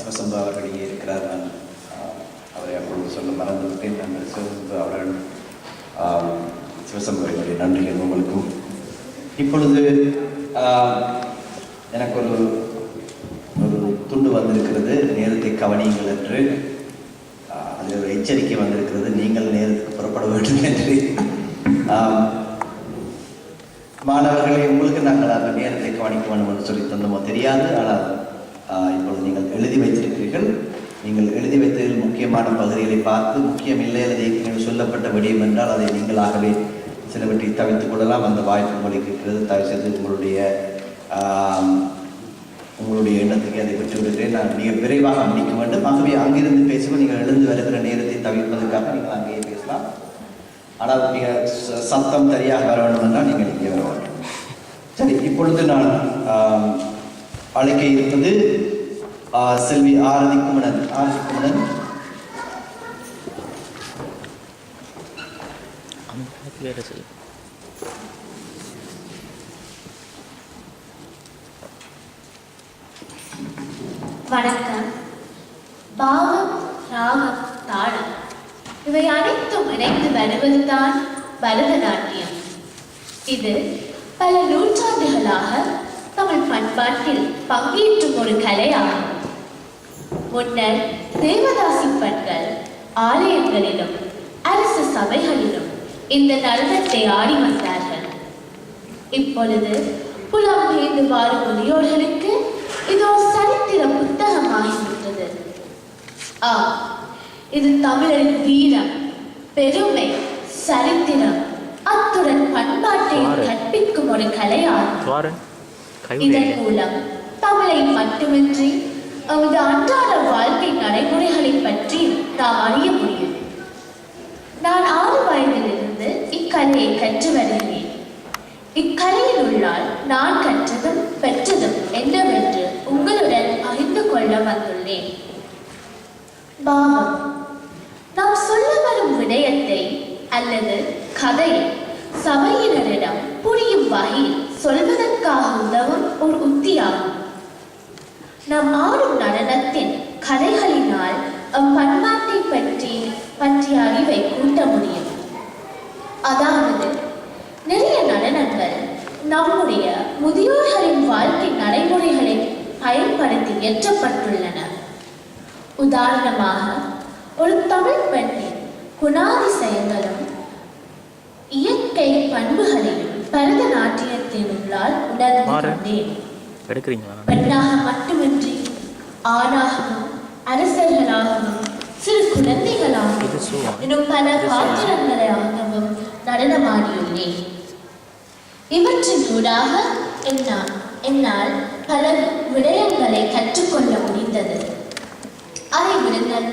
சிவசம்பு அவர்களிடையே இருக்கிறார். நான் அவரை அப்பொழுது சொல்ல மறந்துவிட்டேன். நான் சிவசம்பு அவர்கள் சிவசம்புடைய நன்றிகள் உங்களுக்கும். இப்பொழுது எனக்கு ஒரு துண்டு வந்திருக்கிறது, நேரத்தை கவனியுங்கள் என்று. அதில் ஒரு எச்சரிக்கை வந்திருக்கிறது, நீங்கள் நேரத்துக்கு புறப்பட வேண்டும் என்று. மாணவர்களை உங்களுக்கு நாங்கள் அந்த நேரத்தை கவனிக்க வேண்டும் என்று சொல்லி தந்தோமோ தெரியாது. ஆனால் இப்பொழுது நீங்கள் எழுதி வைத்திருக்கிறீர்கள். நீங்கள் எழுதி வைத்ததில் முக்கியமான பகுதிகளை பார்த்து முக்கியமில்லை அல்லது ஏற்கனவே சொல்லப்பட்ட விடயம் என்றால் அதை நீங்களாகவே சிலவற்றை தவிர்த்துக் கொள்ளலாம். அந்த வாய்ப்பு உங்களுக்கு இருக்கிறது. தயவு செய்து உங்களுடைய எண்ணத்துக்கு அதை பெற்று விடுகிறேன். நான் மிக விரைவாக முடிக்க வேண்டும். ஆகவே அங்கிருந்து பேசுவோம். நீங்கள் எழுந்து வருகிற நேரத்தை தவிர்ப்பதற்காக நீங்கள் அங்கேயே பேசலாம். ஆனால் மிக சத்தம் சரியாக வர வேண்டும் என்றால் நீங்கள் இங்கே வர வேண்டும். சரி, இப்பொழுது நான் அழைக்க இருப்பது செல்வி ஆரதி குமணன். வணக்கம். பாவம், ராகம், தாளம் இவை அனைத்தும் இணைந்து வருவதுதான் பரதநாட்டியம். இது பல நூற்றாண்டுகளாக தமிழ் பண்பாட்டில் பங்கேற்றும் ஒரு கலையாகும். முன்னர் தேவதாசி பெண்கள் ஆலயங்களிலும் அரசு சபைகளிலும் இந்த நடனத்தை ஆடி வந்தார்கள். இப்பொழுது புலம்பெயர்ந்து வாரும் முதியோர்களுக்கு இதோ சரித்திர புத்தகமாகிவிட்டது. இது தமிழரின் வீரம், பெருமை, சரித்திரம், அத்துடன் பண்பாட்டை கற்பிக்கும் ஒரு கலையாகும். இதன் மூலம் தமிழை மட்டுமின்றி நமது அன்றாட வாழ்க்கை நடைமுறைகளை பற்றி நாம் அறிய முடியும். நான் 6 வயதிலிருந்து இக்கலையை கற்று வருகிறேன். இக்கலையில் உள்ளால் நான் கற்றதும் பெற்றதும் என்னவென்று உங்களுடன் அறிந்து கொள்ள வந்துள்ளேன். பாவம் நாம் சொல்ல வரும் விடயத்தை அல்லது கதையை சபையினரிடம் புரியும் வகையில் சொல்வதற்காக உதவும் ஒரு உத்தியாகும். நாம் ஆடும் நடனத்தின் கதைகளினால் பண்பாட்டை பற்றிய அறிவை கூட்ட முடியும். அதாவது நிறைய நடனங்கள் நம்முடைய முதியோர்களின் வாழ்க்கை நடைமுறைகளை பயன்படுத்தி இயற்றப்பட்டுள்ளன. உதாரணமாக, ஒரு தமிழ் பெண்ணின் குணாதிசயங்களும் இயற்கை பண்புகளையும் பரதநாட்டியத்தின் உள்ளால் உணர்ந்து கொண்டேன். பெண்ணாக மட்டுமின்றி ஆணாகவும் அரசர்களாகவும் சிறு குழந்தைகளாகவும் இன்னும் பல பாத்திரங்களாகவும் நடனமாடியுள்ளேன். இவற்றின் ஊடாக என்னால் பல விடயங்களை கற்றுக்கொள்ள முடிந்தது. அதை விடுங்கள்,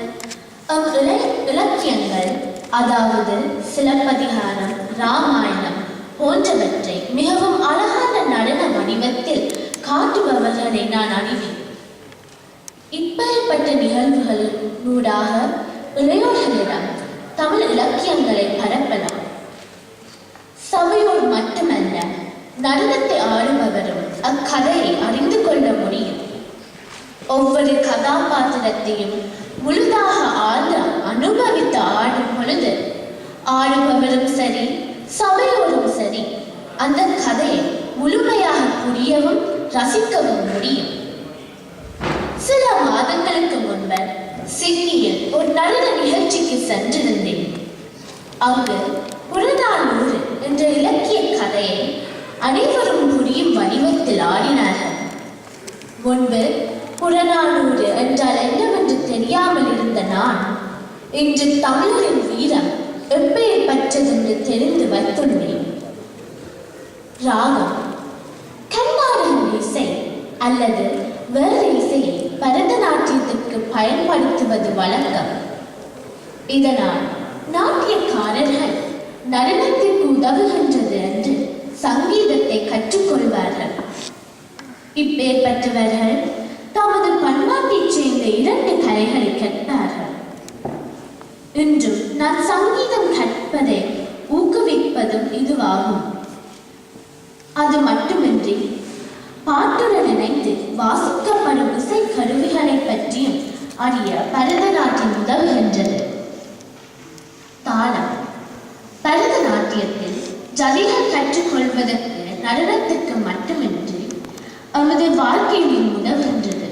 இலக்கியங்கள், அதாவது சிலப்பதிகாரம், ராமாயணம் போன்றவற்றை மிகவும் அழகான நடன வடிவத்தில் காட்டுபவர்களை நான் அறிவேன். இப்பேற்பட்ட நிகழ்வுகளூடாக இளையோர்களிடம் தமிழ் இலக்கியங்களை பரப்பலாம். சபையோர் மட்டுமல்ல, நடனத்தை ஆடுபவரும் அக்கதையை அறிந்து கொள்ள முடியும். ஒவ்வொரு கதாபாத்திரத்தையும் முழுதாக அனுபவித்து ஆடும் பொழுது ஆடுபவரும் சரி, சபையோரும் சரி, அந்த கதையை முழுமையாக புரியவும் ரசிக்கவும் முடியும். சில மாதங்களுக்கு முன்பு சிட்னியில் ஒரு நடன நிகழ்ச்சிக்கு சென்றிருந்தேன். அங்கு புறநானூறு என்ற இலக்கிய கதையை அனைவரும் புரியும் வடிவத்தில் ஆடினார்கள். முன்பு புறநானூறு என்றால் என்னவென்று தெரியாமல் இருந்த நான் இன்று தமிழரின் வீரம் எப்பேற்பட்டதென்று தெரிந்து வைத்துள்ளேன். ராகம், கர்நாடக இசை அல்லது வேறு இசையை பரதநாட்டியத்திற்கு பயன்படுத்துவது வழக்கம். இதனால் நாட்டியக்காரர்கள் நடனத்திற்கு உதவுகின்றது என்று சங்கீதத்தை கற்றுக்கொள்வார்கள். இப்பேற்பட்டவர்கள் தமது பண்பாட்டைச் சேர்ந்த 2 கலைகளை கற்பார்கள். இன்றும் நான் சங்கீதம் கற்பதை ஊக்குவிப்பதும் இதுவாகும். அது மட்டுமின்றி பாட்டுடன் இணைந்து வாசிக்கப்படும் இசை கருவிகளை பற்றியும் அறிய பரதநாட்டியம் உதவுகின்றது. தாளம். பரதநாட்டியத்தில் ஜதிகள் கற்றுக்கொள்வதற்கு நடனத்துக்கு மட்டுமின்றி நமது வாழ்க்கையில் உதவுகின்றது.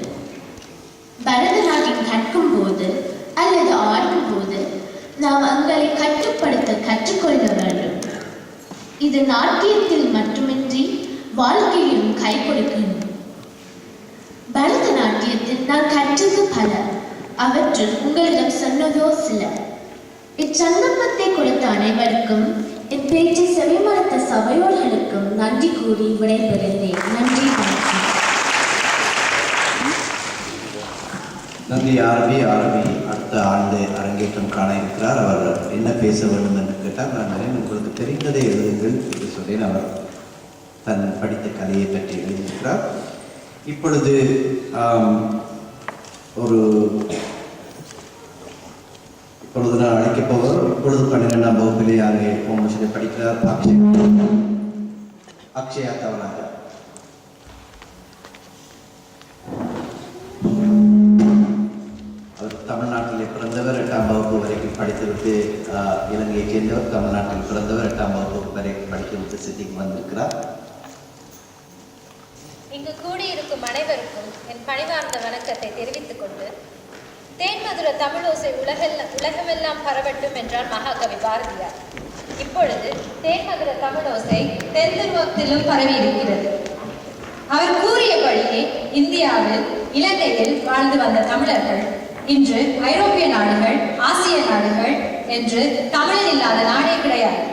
பரதநாட்டியம் கற்கும் போது அல்லது ஆடும் போது நாம் எங்களை கட்டுப்படுத்த கற்றுக்கொள்ள வேண்டும். இது நாட்டியத்தில் மட்டுமின்றி வாழ்க்கையிலும் கை கொடுக்கின்றோம். பரதநாட்டியத்தில் நான் கற்றது பல, அவற்றில் உங்களிடம் சொன்னதோ சில. இச்சந்தர்ப்பத்தை கொடுத்த அனைவருக்கும், என் பேச்சை செவிமடுத்த சபையோர்களுக்கும் நன்றி கூறி விடைபெறுகிறேன். நன்றி, வணக்கம். நன்றி. ஆரம்பி அடுத்த ஆண்டு அரங்கேற்றம் காண இருக்கிறார். அவர் என்ன பேச வேண்டும் என்று கேட்டால், நான் உங்களுக்கு தெரிந்ததை எழுதுங்கள் என்று சொல்லி அவர் தன் படித்த கதையை பற்றி எழுதியிருக்கிறார். இப்பொழுது நான் அழைக்கப் போவர். இப்பொழுது 12ஆம் வகுப்பிலே அங்கே கோமசிலே படிக்கிறார் அக்ஷயா தவறாக. அவர் தமிழ்நாட்டிலே பிறந்தவர். 8ஆம் வகுப்பு வரைக்கும் படித்துவிட்டு இலங்கையை சேர்ந்தவர். தமிழ்நாட்டில் பிறந்தவர். 8ஆம் வகுப்பு வரைக்கும் படித்துவிட்டு சிட்டிக்கு வந்திருக்கிறார். இங்கு கூடியிருக்கும் அனைவருக்கும் என் பணிவார்ந்த வணக்கத்தை தெரிவித்துக் கொண்டு, தேன்மதுர தமிழோசை உலகமெல்லாம் பரவட்டும் என்றார் மகாகவி பாரதியார். இப்பொழுது தேன்மதுர தமிழோசை தென்துருவத்திலும் பரவி இருக்கிறது. அவர் கூறியபடியே இந்தியாவில், இலங்கையில் வாழ்ந்து வந்த தமிழர்கள் இன்று ஐரோப்பிய நாடுகள், ஆசிய நாடுகள் என்று தமிழர் இல்லாத நாடே கிடையாது.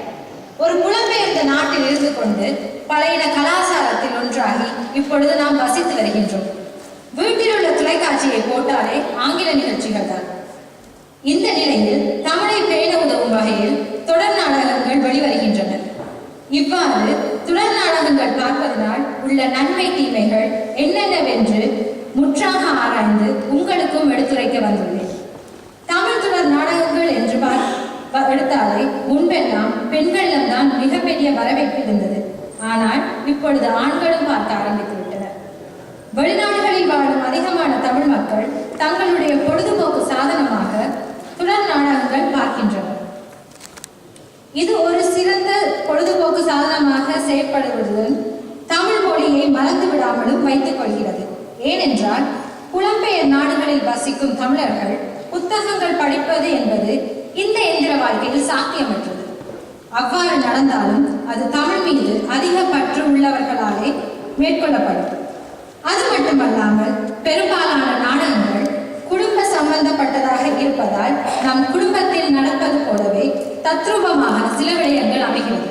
ஒரு புலம்பெயர்ந்த நாட்டில் இருந்து கொண்டு பழைய கலாச்சாரத்தில் ஒன்றாகி இப்பொழுது நாம் வசித்து வருகின்றோம். வீட்டில் உள்ள தொலைக்காட்சியை போட்டாலே ஆங்கில நிகழ்ச்சிகள் தான். இந்த நிலையில் தமிழை பேண உதவும் வகையில் தொடர் நாடகங்கள் வெளிவருகின்றன. இவ்வாறு தொடர் நாடகங்கள் பார்ப்பதனால் உள்ள நன்மை தீமைகள் என்னென்னவென்று முற்றாக ஆராய்ந்து உங்களுக்கும் எடுத்துரைக்க வந்துள்ளேன். தமிழ் தொடர் நாடகங்கள் என்று எடுத்தாலே முன்பெல்லாம் பெண்களிடம் தான் மிகப்பெரிய வரவேற்பு இருந்தது. ஆனால் இப்பொழுது ஆண்களும் பார்க்க ஆரம்பித்து விட்டனர். வெளிநாடுகளில் வாழும் அதிகமான தமிழ் மக்கள் தங்களுடைய பொழுதுபோக்கு சாதனமாக தொடர் நாடகங்கள் பார்க்கின்றனர். இது ஒரு சிறந்த பொழுதுபோக்கு சாதனமாக செயற்படுவதுடன் தமிழ் மொழியை மறந்து விடாமலும் வைத்துக் கொள்கிறது. ஏனென்றால் புலம்பெயர் நாடுகளில் வசிக்கும் தமிழர்கள் புத்தகங்கள் படிப்பது என்பது இந்த எந்திர வாழ்க்கையில் சாத்தியமற்றது. அவ்வாறு நடந்தாலும் அது தமிழ் மீது அதிக பற்று உள்ளவர்களாலே மேற்கொள்ளப்படும். அது மட்டுமல்லாமல் பெரும்பாலான நாடகங்கள் குடும்ப சம்பந்தப்பட்டதாக இருப்பதால் நம் குடும்பத்தில் நடப்பது போலவே தத்ரூபமாக சில விடயங்கள் அமைகிறது.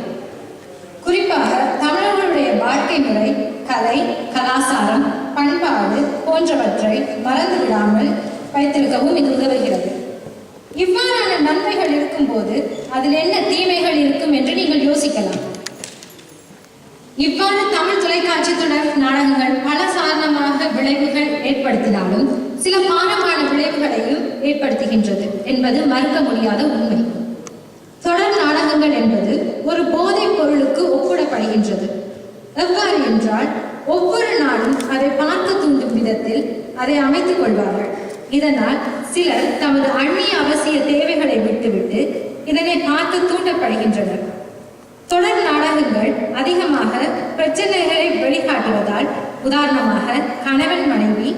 குறிப்பாக தமிழர்களுடைய வாழ்க்கை முறை, கலை, கலாச்சாரம், பண்பாடு போன்றவற்றை மறந்து விடாமல் வைத்திருக்கவும் இது உதவுகிறது. இவ்வாறான நன்மைகள் இருக்கும்போது அதில் என்ன தீமைகள் இருக்கும் என்று நீங்கள் யோசிக்கலாம். இவ்வாறு தமிழ் தொலைக்காட்சி தொடர் நாடகங்கள் பல சாரணமாக விளைவுகள் ஏற்படுத்தினாலும் சில பாரமான விளைவுகளையும் ஏற்படுத்துகின்றது என்பது மறுக்க முடியாத உண்மை. தொடர் நாடகங்கள் என்பது ஒரு போதைப் பொருளுக்கு ஒப்பிடப்படுகின்றது. எவ்வாறு என்றால், ஒவ்வொரு நாளும் அதை பார்க்க தூண்டும் விதத்தில் அதை அமைத்துக் கொள்வார்கள். இதனால் சிலர் தமது அந்நிய அவசிய தேவைகளை விட்டுவிட்டு இதனை பார்த்து தூண்டப்படுகின்றனர். தொடர் நாடகங்கள் அதிகமாக பிரச்சனைகளை வெளிக்காட்டுவதால், உதாரணமாக கணவன் மனைவி,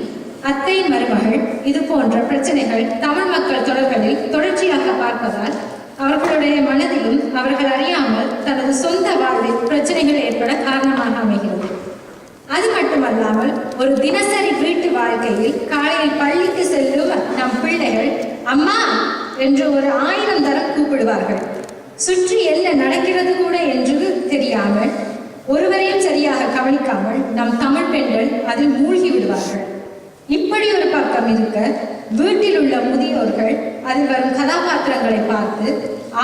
அத்தை மருமகள், இது போன்ற பிரச்சனைகள் தமிழ் மக்கள் தொடர்களில் தொடர்ச்சியாக பார்ப்பதால் அவர்களுடைய மனதிலும் அவர்கள் அறியாமல் தனது சொந்த வாழ்வில் பிரச்சனைகள் ஏற்பட காரணமாக அமைகிறது. அது மட்டுமல்லாமல் ஒரு தினசரி வீட்டு வாழ்க்கையில் காலையில் பள்ளிக்கு செல்லும் நம் பிள்ளைகள் அம்மா என்று ஒரு 1000 தரம் கூப்பிடுவார்கள். சுற்றி என்ன நடக்கிறது கூட என்று தெரியாமல், ஒருவரையும் சரியாக கவனிக்காமல் நம் தமிழ் பெண்கள் அதில் மூழ்கி விடுவார்கள். இப்படி ஒரு பக்கம் இருக்க, வீட்டில் உள்ள முதியோர்கள் அதில் வரும் கதாபாத்திரங்களை பார்த்து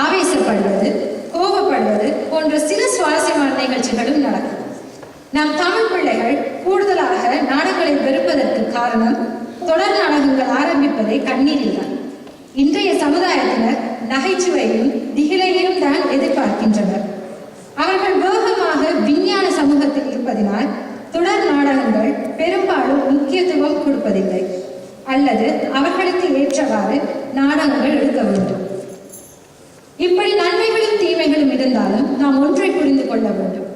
ஆவேசப்படுவது, கோபப்படுவது போன்ற சில சுவாரஸ்யமான நிகழ்ச்சிகளும் நடக்கும். நம் தமிழ் பிள்ளைகள் கூடுதலாக நாடகங்களை வெறுப்பதற்கு காரணம் தொடர் நாடகங்கள் ஆரம்பிப்பதை கண்ணீரில் தான். இன்றைய சமுதாயத்தினர் நகைச்சுவையும் திகிலையும் தான் எதிர்பார்க்கின்றனர். அவர்கள் வேகமாக விஞ்ஞான சமூகத்தில் இருப்பதினால் தொடர் நாடகங்கள் பெரும்பாலும் முக்கியத்துவம் கொடுப்பதில்லை. அல்லது அல்லது அவர்களுக்கு ஏற்றவாறு நாடகங்கள் எடுக்க வேண்டும். இப்படி நன்மைகளும் தீமைகளும் இருந்தாலும் நாம் ஒன்றை புரிந்து கொள்ள வேண்டும்.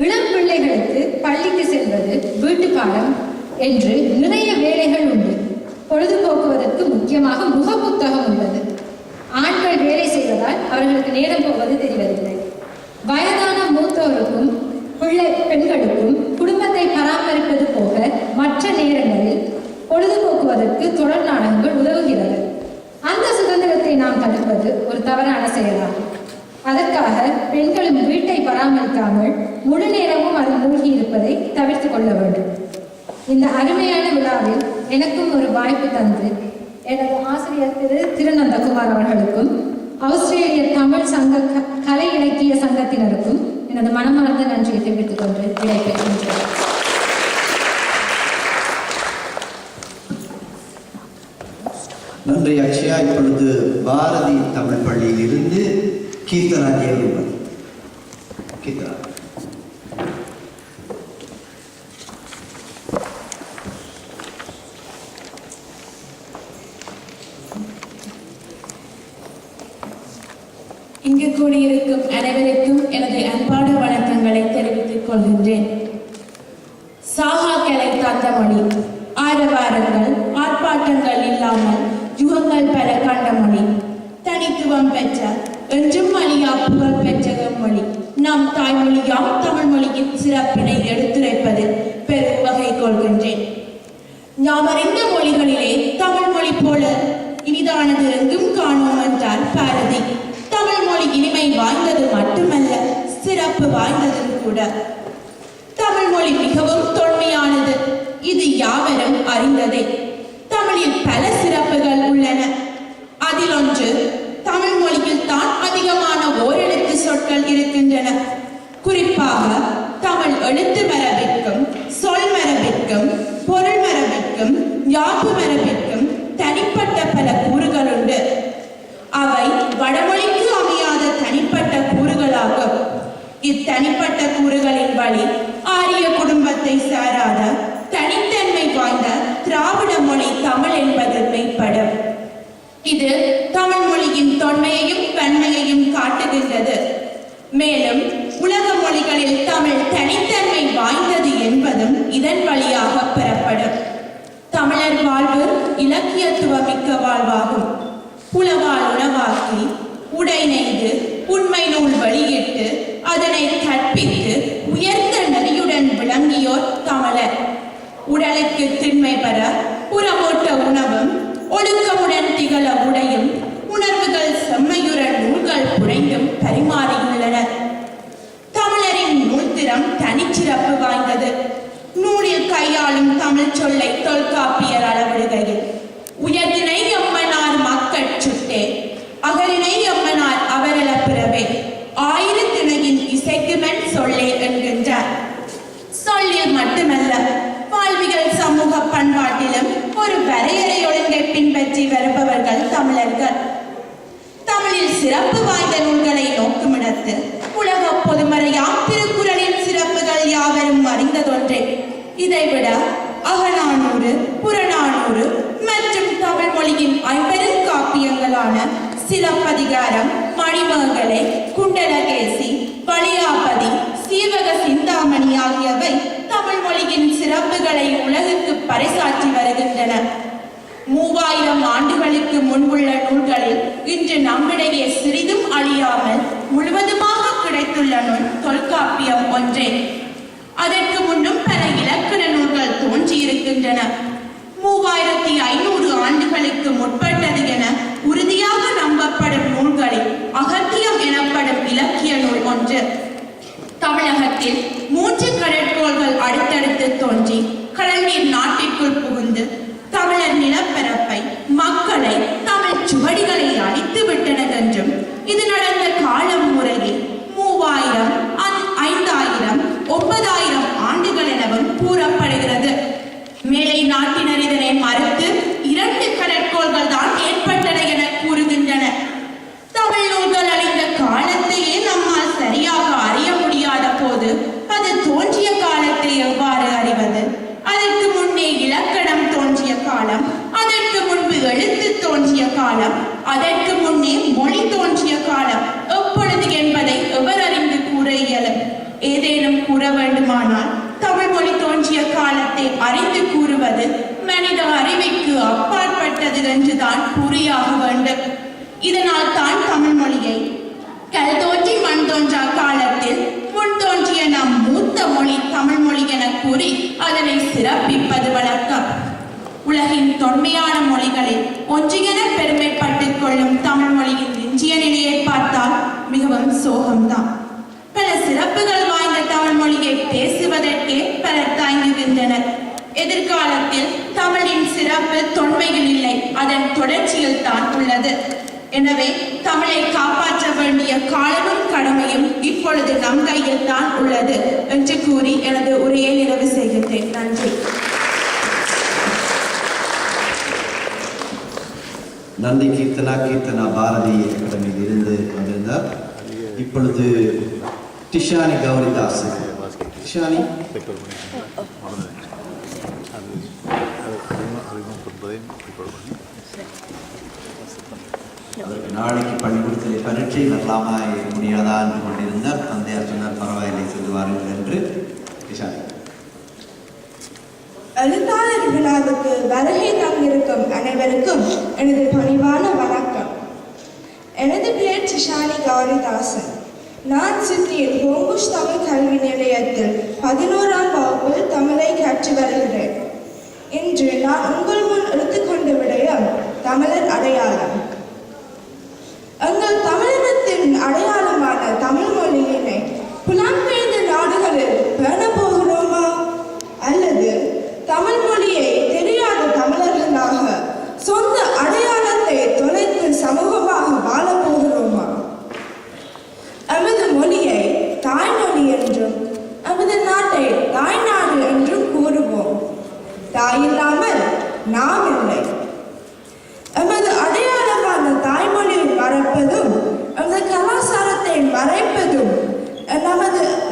இளம் பிள்ளைகளுக்கு பள்ளிக்கு செல்வது, வீட்டு பாடம் என்று நிறைய வேலைகள் உண்டு. பொழுதுபோக்குவதற்கு முக்கியமாக முக புத்தகம் உள்ளது. ஆண்கள் வேலை செய்வதால் அவர்களுக்கு நேரம் போவது தெரிவதில்லை. வயதான மூத்தோருக்கும் பெண்களுக்கும் குடும்பத்தை பராமரிப்பது போக மற்ற நேரங்களில் பொழுதுபோக்குவதற்கு தொடர் நாடகங்கள் உதவுகிறது. அந்த சுதந்திரத்தை நாம் தடுப்பது ஒரு தவறான செயலாகும். அதற்காக பெண்களும் வீட்டை பராமரிக்காமல் முழு நேரமும் அதில் மூழ்கி இருப்பதை தவிர்த்து கொள்ள வேண்டும். இந்த அருமையான விழாவில் எனக்கும் ஒரு வாய்ப்பு தந்து எனது ஆசிரியர் திருநந்தகுமார் அவர்களுக்கும் ஆஸ்திரேலிய தமிழ் சங்க கலை இலக்கிய சங்கத்தினருக்கும் எனது மனமார்ந்த நன்றியை தெரிவித்துக் கொண்டு விடைபெறுகின்றேன். நன்றி அக்ஷயா. இப்பொழுது பாரதி தமிழ் பள்ளியில் இருந்து கீர்த்தனா தேவன். கீர்த்தனா. இங்கு கூடியிருக்கும் அனைவருக்கும் எனது அன்பான வணக்கங்களை தெரிவித்துக் கொள்கின்றேன். சாகா கலை தந்த மொழி, ஆரவாரங்கள் ஆர்ப்பாட்டங்கள் இல்லாமல் யுகங்கள் பல கண்ட மொழி, தனித்துவம் பெற்ற என்றும் அழியா புகழ் பெற்ற மொழி, நம் தாய்மொழியாம் தமிழ் மொழியின் சிறப்பினை எடுத்துரைப்பதில் பெரும் வகை கொள்கின்றேன். நாம் அறிந்த மொழிகளிலே தமிழ் மொழி போல இனிதானது எங்கும் காணோம் என்றார் பாரதி. தமிழ் மொழி இனிமை வாய்ந்தது மட்டுமல்ல, சிறப்பு வாய்ந்ததும் கூட. தமிழ் மொழி மிகவும் தொன்மையானது, இது யாவரும் அறிந்ததே. தமிழில் பல சிறப்புகள் உள்ளன. அதில் ஒன்று, தமிழ் மொழியில் தான் அதிகமான ஓரெழுத்து சொற்கள் இருக்கின்றன. குறிப்பாக தமிழ் எழுத்து மரபிற்கும் சொல் மரபிற்கும் பொருள் மரபிற்கும் யாப்பு மரபிற்கும் தனிப்பட்ட பல கூறுகள் உண்டு. அவை வடமொழிக்கு அமையாத தனிப்பட்ட கூறுகளாகும். இத்தனிப்பட்ட கூறுகளின் வழி ஆரிய குடும்பத்தை சாராத தனித்தன்மை வாய்ந்த திராவிட மொழி தமிழ் என்பது மெய்ப்படும். இது தமிழ் மொழியின் தொன்மையையும் பன்மையையும் காட்டுகின்றது. மேலும் உலக மொழிகளில் தமிழ் தனித்தன்மை வாய்ந்தது என்பதும் இதன் வழியாக பெறப்படும். தமிழர் வாழ்வு இலக்கியத்துவமிக்க வாழ்வாகும். புலவால் உணவாக்கி உடை நெய்து உண்மை நூல் வெளியிட்டு அதனை கற்பித்து உயர்ந்த நெறியுடன் விளங்கியோர் தமிழர். உடலுக்கு திண்மை பெற புறமோட்ட உணவும் ஒழுக்கமுடன் திகழ உடையும் உணர்வுகள் செம்மையுற நூல்கள் புனைந்தும் பரிமாறியுள்ளனர். தமிழரின் நூல்திறம் தனிச்சிறப்பு வாய்ந்தது. நூலில் கையாளும் தமிழ் சொல்லை தொல்காப்பியர் அளவிடுகையில் உயர்தினை எம்மனார் மக்கட் சுட்டே, அகலினை எம்மனார் அவரல பிறவே, ஆயிரத்தினையின் இசைக்குமென் சொல்லே என்கின்றார். சொல்லில் மட்டுமல்ல, வாழ்வியல் சமூக பண்பாட்டிலும் ஒரு வரையறை ஒழுங்கை பின்பற்றி வருபவர்கள் தமிழர்கள். தமிழில் சிறப்பு வாய்ந்த நூல்களை நோக்குமிடத்து உலக பொதுமறையாம் திருக்குறளின் சிறப்புகள் யாவரும் அறிந்ததொன்றே. இதைவிட அகநானூறு, புறநானூறு மற்றும் தமிழ் மொழியின் ஐம்பெரும் காப்பியங்களான சிலப்பதிகாரம், மணிமேகலை, குண்டலகேசி, வளையாபதி, சீவக சிந்தாமணி ஆகியவை தமிழ் மொழியின் சிறப்புகளை உலகுக்கு பறைசாற்றி வருகின்றன. 3000 ஆண்டுகளுக்கு முன்புள்ள நூல்களில் இன்று நம்மிடையே சிறிதும் அழியாமல் முழுவதுமாக கிடைத்துள்ள நூல் தொல்காப்பியம் ஒன்றே. அதற்கு முன்னும் பல இலக்கண நூல்கள் தோன்றியிருக்கின்றன. 3500 ஆண்டுகளுக்கு முற்பட்டது என உறுதியாக நம்பப்படும் நூல்களில் அகத்தியம் எனப்படும் இலக்கிய நூல் ஒன்று. தமிழகத்தில் 3 கடற்கோள்கள் அடுத்தடுத்து தோன்றி கடல் நீர் நாட்டிற்குள் புகுந்து தமிழர் நிலப்பரப்பை, மக்களை, தமிழ் சுவடிகளை அழித்து விட்டனர் என்றும், இது நடந்த காலம் முறையில் 3000, 5000, 9000 ஆண்டுகள் எனவும் கூறப்படுகிறது. மேலை நாட்டினர் இதனை மறுத்து 2 கடற்கோள்கள் தான் ஏற்பட்டன என கூறுகின்றனர். தமிழ் நூல்கள் அழிந்த காலத்தையே நம்மால் சரியாக அறிய முடியாத போது அது தோன்றிய காலத்தை எவ்வாறு அறிவது? அதற்கு முன்னே இலக்கணம் தோன்றிய காலம், அதற்கு முன்னே மொழி தோன்றிய காலம் எப்பொழுது என்பதை எவர் அறிந்து கூற இயலும். ஏதேனும் கூற வேண்டுமானால் தமிழ் மொழி தோன்றிய காலத்தை அறிந்து கூறுவது மனித அறிவிற்கு அப்பாற்பட்டது என்றுதான் கூறியாக வேண்டும். இதனால் தான் தமிழ் மொழியை கல் தோன்றி மண் தோன்றா காலத்தில் முன் தோன்றிய நம் மூத்த மொழி தமிழ் மொழி என கூறி அதனை சிறப்பிப்பது வழக்கம். உலகின் தொன்மையான மொழிகளில் ஒன்றியென பெருமைப்பட்டுக் கொள்ளும் தமிழ் மொழியின் இன்றைய நிலையை பார்த்தால் மிகவும் சோகம்தான். பல சிறப்புகள் வாய்ந்த தமிழ் மொழியை பேசுவதற்கே பலர் தயங்குகின்றனர். எதிர்காலத்தில் தமிழின் சிறப்பு தொன்மையில் இல்லை, அதன் தொடர்ச்சியில் தான் உள்ளது. எனவே தமிழை காப்பாற்ற வேண்டிய காலமும் கடமையும் இப்பொழுது நம் கையில் தான் உள்ளது என்று கூறி எனது உரையை நிறைவு செய்கிறேன். நன்றி. நன்றி கீர்த்தனா. கீர்த்தனா பாரதி அகாடமியில் இருந்து வந்திருந்தார். இப்பொழுது டிஷானி கௌரிதாஸ். டிஷானி நாளைக்கு பள்ளிக்கூடத்தில் பரீட்சை வரலாமா முடியாதா என்று கொண்டிருந்தார். தந்தையார் சொன்னார் பரவாயில்லை சென்று வாருங்கள் என்று. டிஷானி. எழுத்தாளர் விழாவுக்கு வருகை தந்திருக்கும் அனைவருக்கும் எனது பணிவான வணக்கம். எனது பெயர் டிஷானி கௌரிதாசன். நான் சிட்னியில் ஹோம்புஷ் தமிழ் கல்வி நிலையத்தில் 11ஆம் வகுப்பில் தமிழை கற்று வருகிறேன். இன்று நான் உங்கள் முன் எடுத்துக்கொண்ட விடயம் தமிழர் அடையாளம். எங்கள் தமிழினத்தின் அடையாளமான தமிழ் மொழியினை புலம்பெயர்ந்த நாடுகளில் பேண போகிறோமா, அல்லது தமிழ் மொழியை தெரியாத தமிழர்களாக சொந்த அடையாளத்தை தொலைத்து சமூகமாக வாழப் போகிறோமா? எமது மொழியை தாய்மொழி என்றும் எமது நாட்டை தாய்நாடு என்றும் கூறுவோம். தாயில்லாமல் நாம் இல்லை. எமது அடையாளமான தாய்மொழியை மறைப்பதும் எமது கலாச்சாரத்தை மறைப்பதும்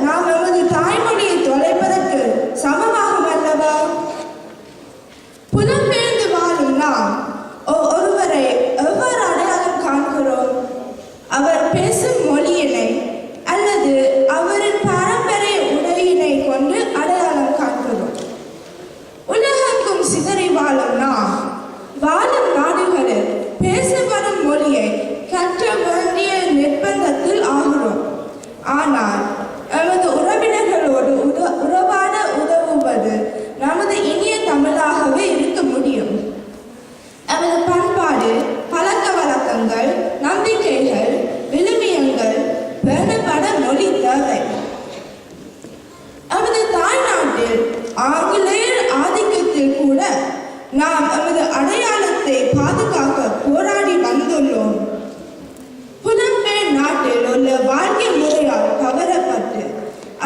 நாம் எமது தாய்மொழியை தொலைப்பதற்கு சமமாகும் அல்லவா? புலம்பெயர்ந்து வாழும் நாம் ஒருவரை எவ்வாறு அடையாளம் காண்கிறோம்? அவர் பேசும் மொழியினை அல்லது அவரின் பாரம்பரிய உடையினை கொண்டு அடையாளம் காண்கிறோம். உலகெங்கும் சிதறி வாழும் நாம் வாழும் நாடுகளில் பேசப்படும் மொழியை கற்ற வேண்டிய நிர்பந்தத்தில் ஆகிறோம். ஆனால் எமது உறவினர்களோடு உறவாட உதவுவது நமது இனிய தமிழாகவே இருக்க முடியும். எமது பண்பாடு, பழக்க வழக்கங்கள், நம்பிக்கைகள், விழுமியங்கள் பேணப்பட மொழி தேவை. எமது தாய்நாட்டில் ஆங்கிலேயர் ஆதிக்கத்தில் கூட நாம் எமது அடையாளத்தை பாதுகாக்க போராடி வந்துள்ளோம். புலம்பெயர் நாட்டில் உள்ள வாழ்க்கை முறையால் கவரப்பட்டு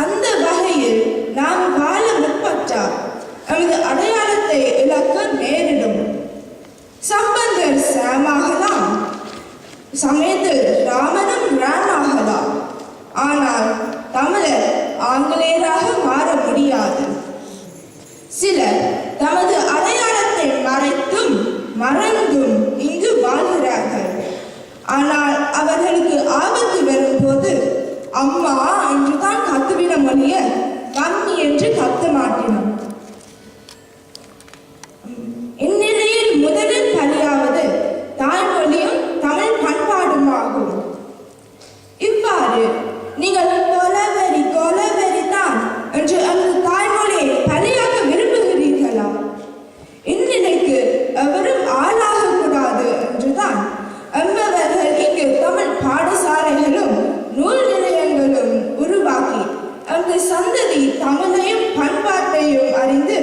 அந்த வகையில் நாம் வாழ முற்பட்டால் எமது அடையாளத்தை இழக்க நேரிடும். சம்பந்தர் சாமாகலாம், சமயத்தில் ராமனும் ராமாகலாம். ஆனால் தமிழர் ஆங்கிலேயராக மாற முடியாது. சிலர் தமது அடையாளத்தை மறைத்தும் மறந்தும் இங்கு வாழ்கிறார்கள். ஆனால் அவர்களுக்கு ஆபத்து வரும்போது அம்மா என்றுதான் கத்துவின மொழிய மம்மி என்று கத்த மாட்டினோம். இந்நிலையில் முதலில் பலியாவது தாய்மொழியும் தமிழ் பண்பாடுமாகும். இவ்வாறு நீங்கள் கொலவெறி தான் என்று அந்த தாய்மொழியை பலியாக விரும்புகிறீர்களா? இந்நிலைக்கு எவரும் ஆளாகக்கூடாது என்றுதான் என்பவர்கள் இங்கு தமிழ் பாடசாலைகளும் நூல் நிலையங்களும் உருவாக்கி அந்த சந்ததி தமிழையும் பண்பாட்டையும் அறிந்து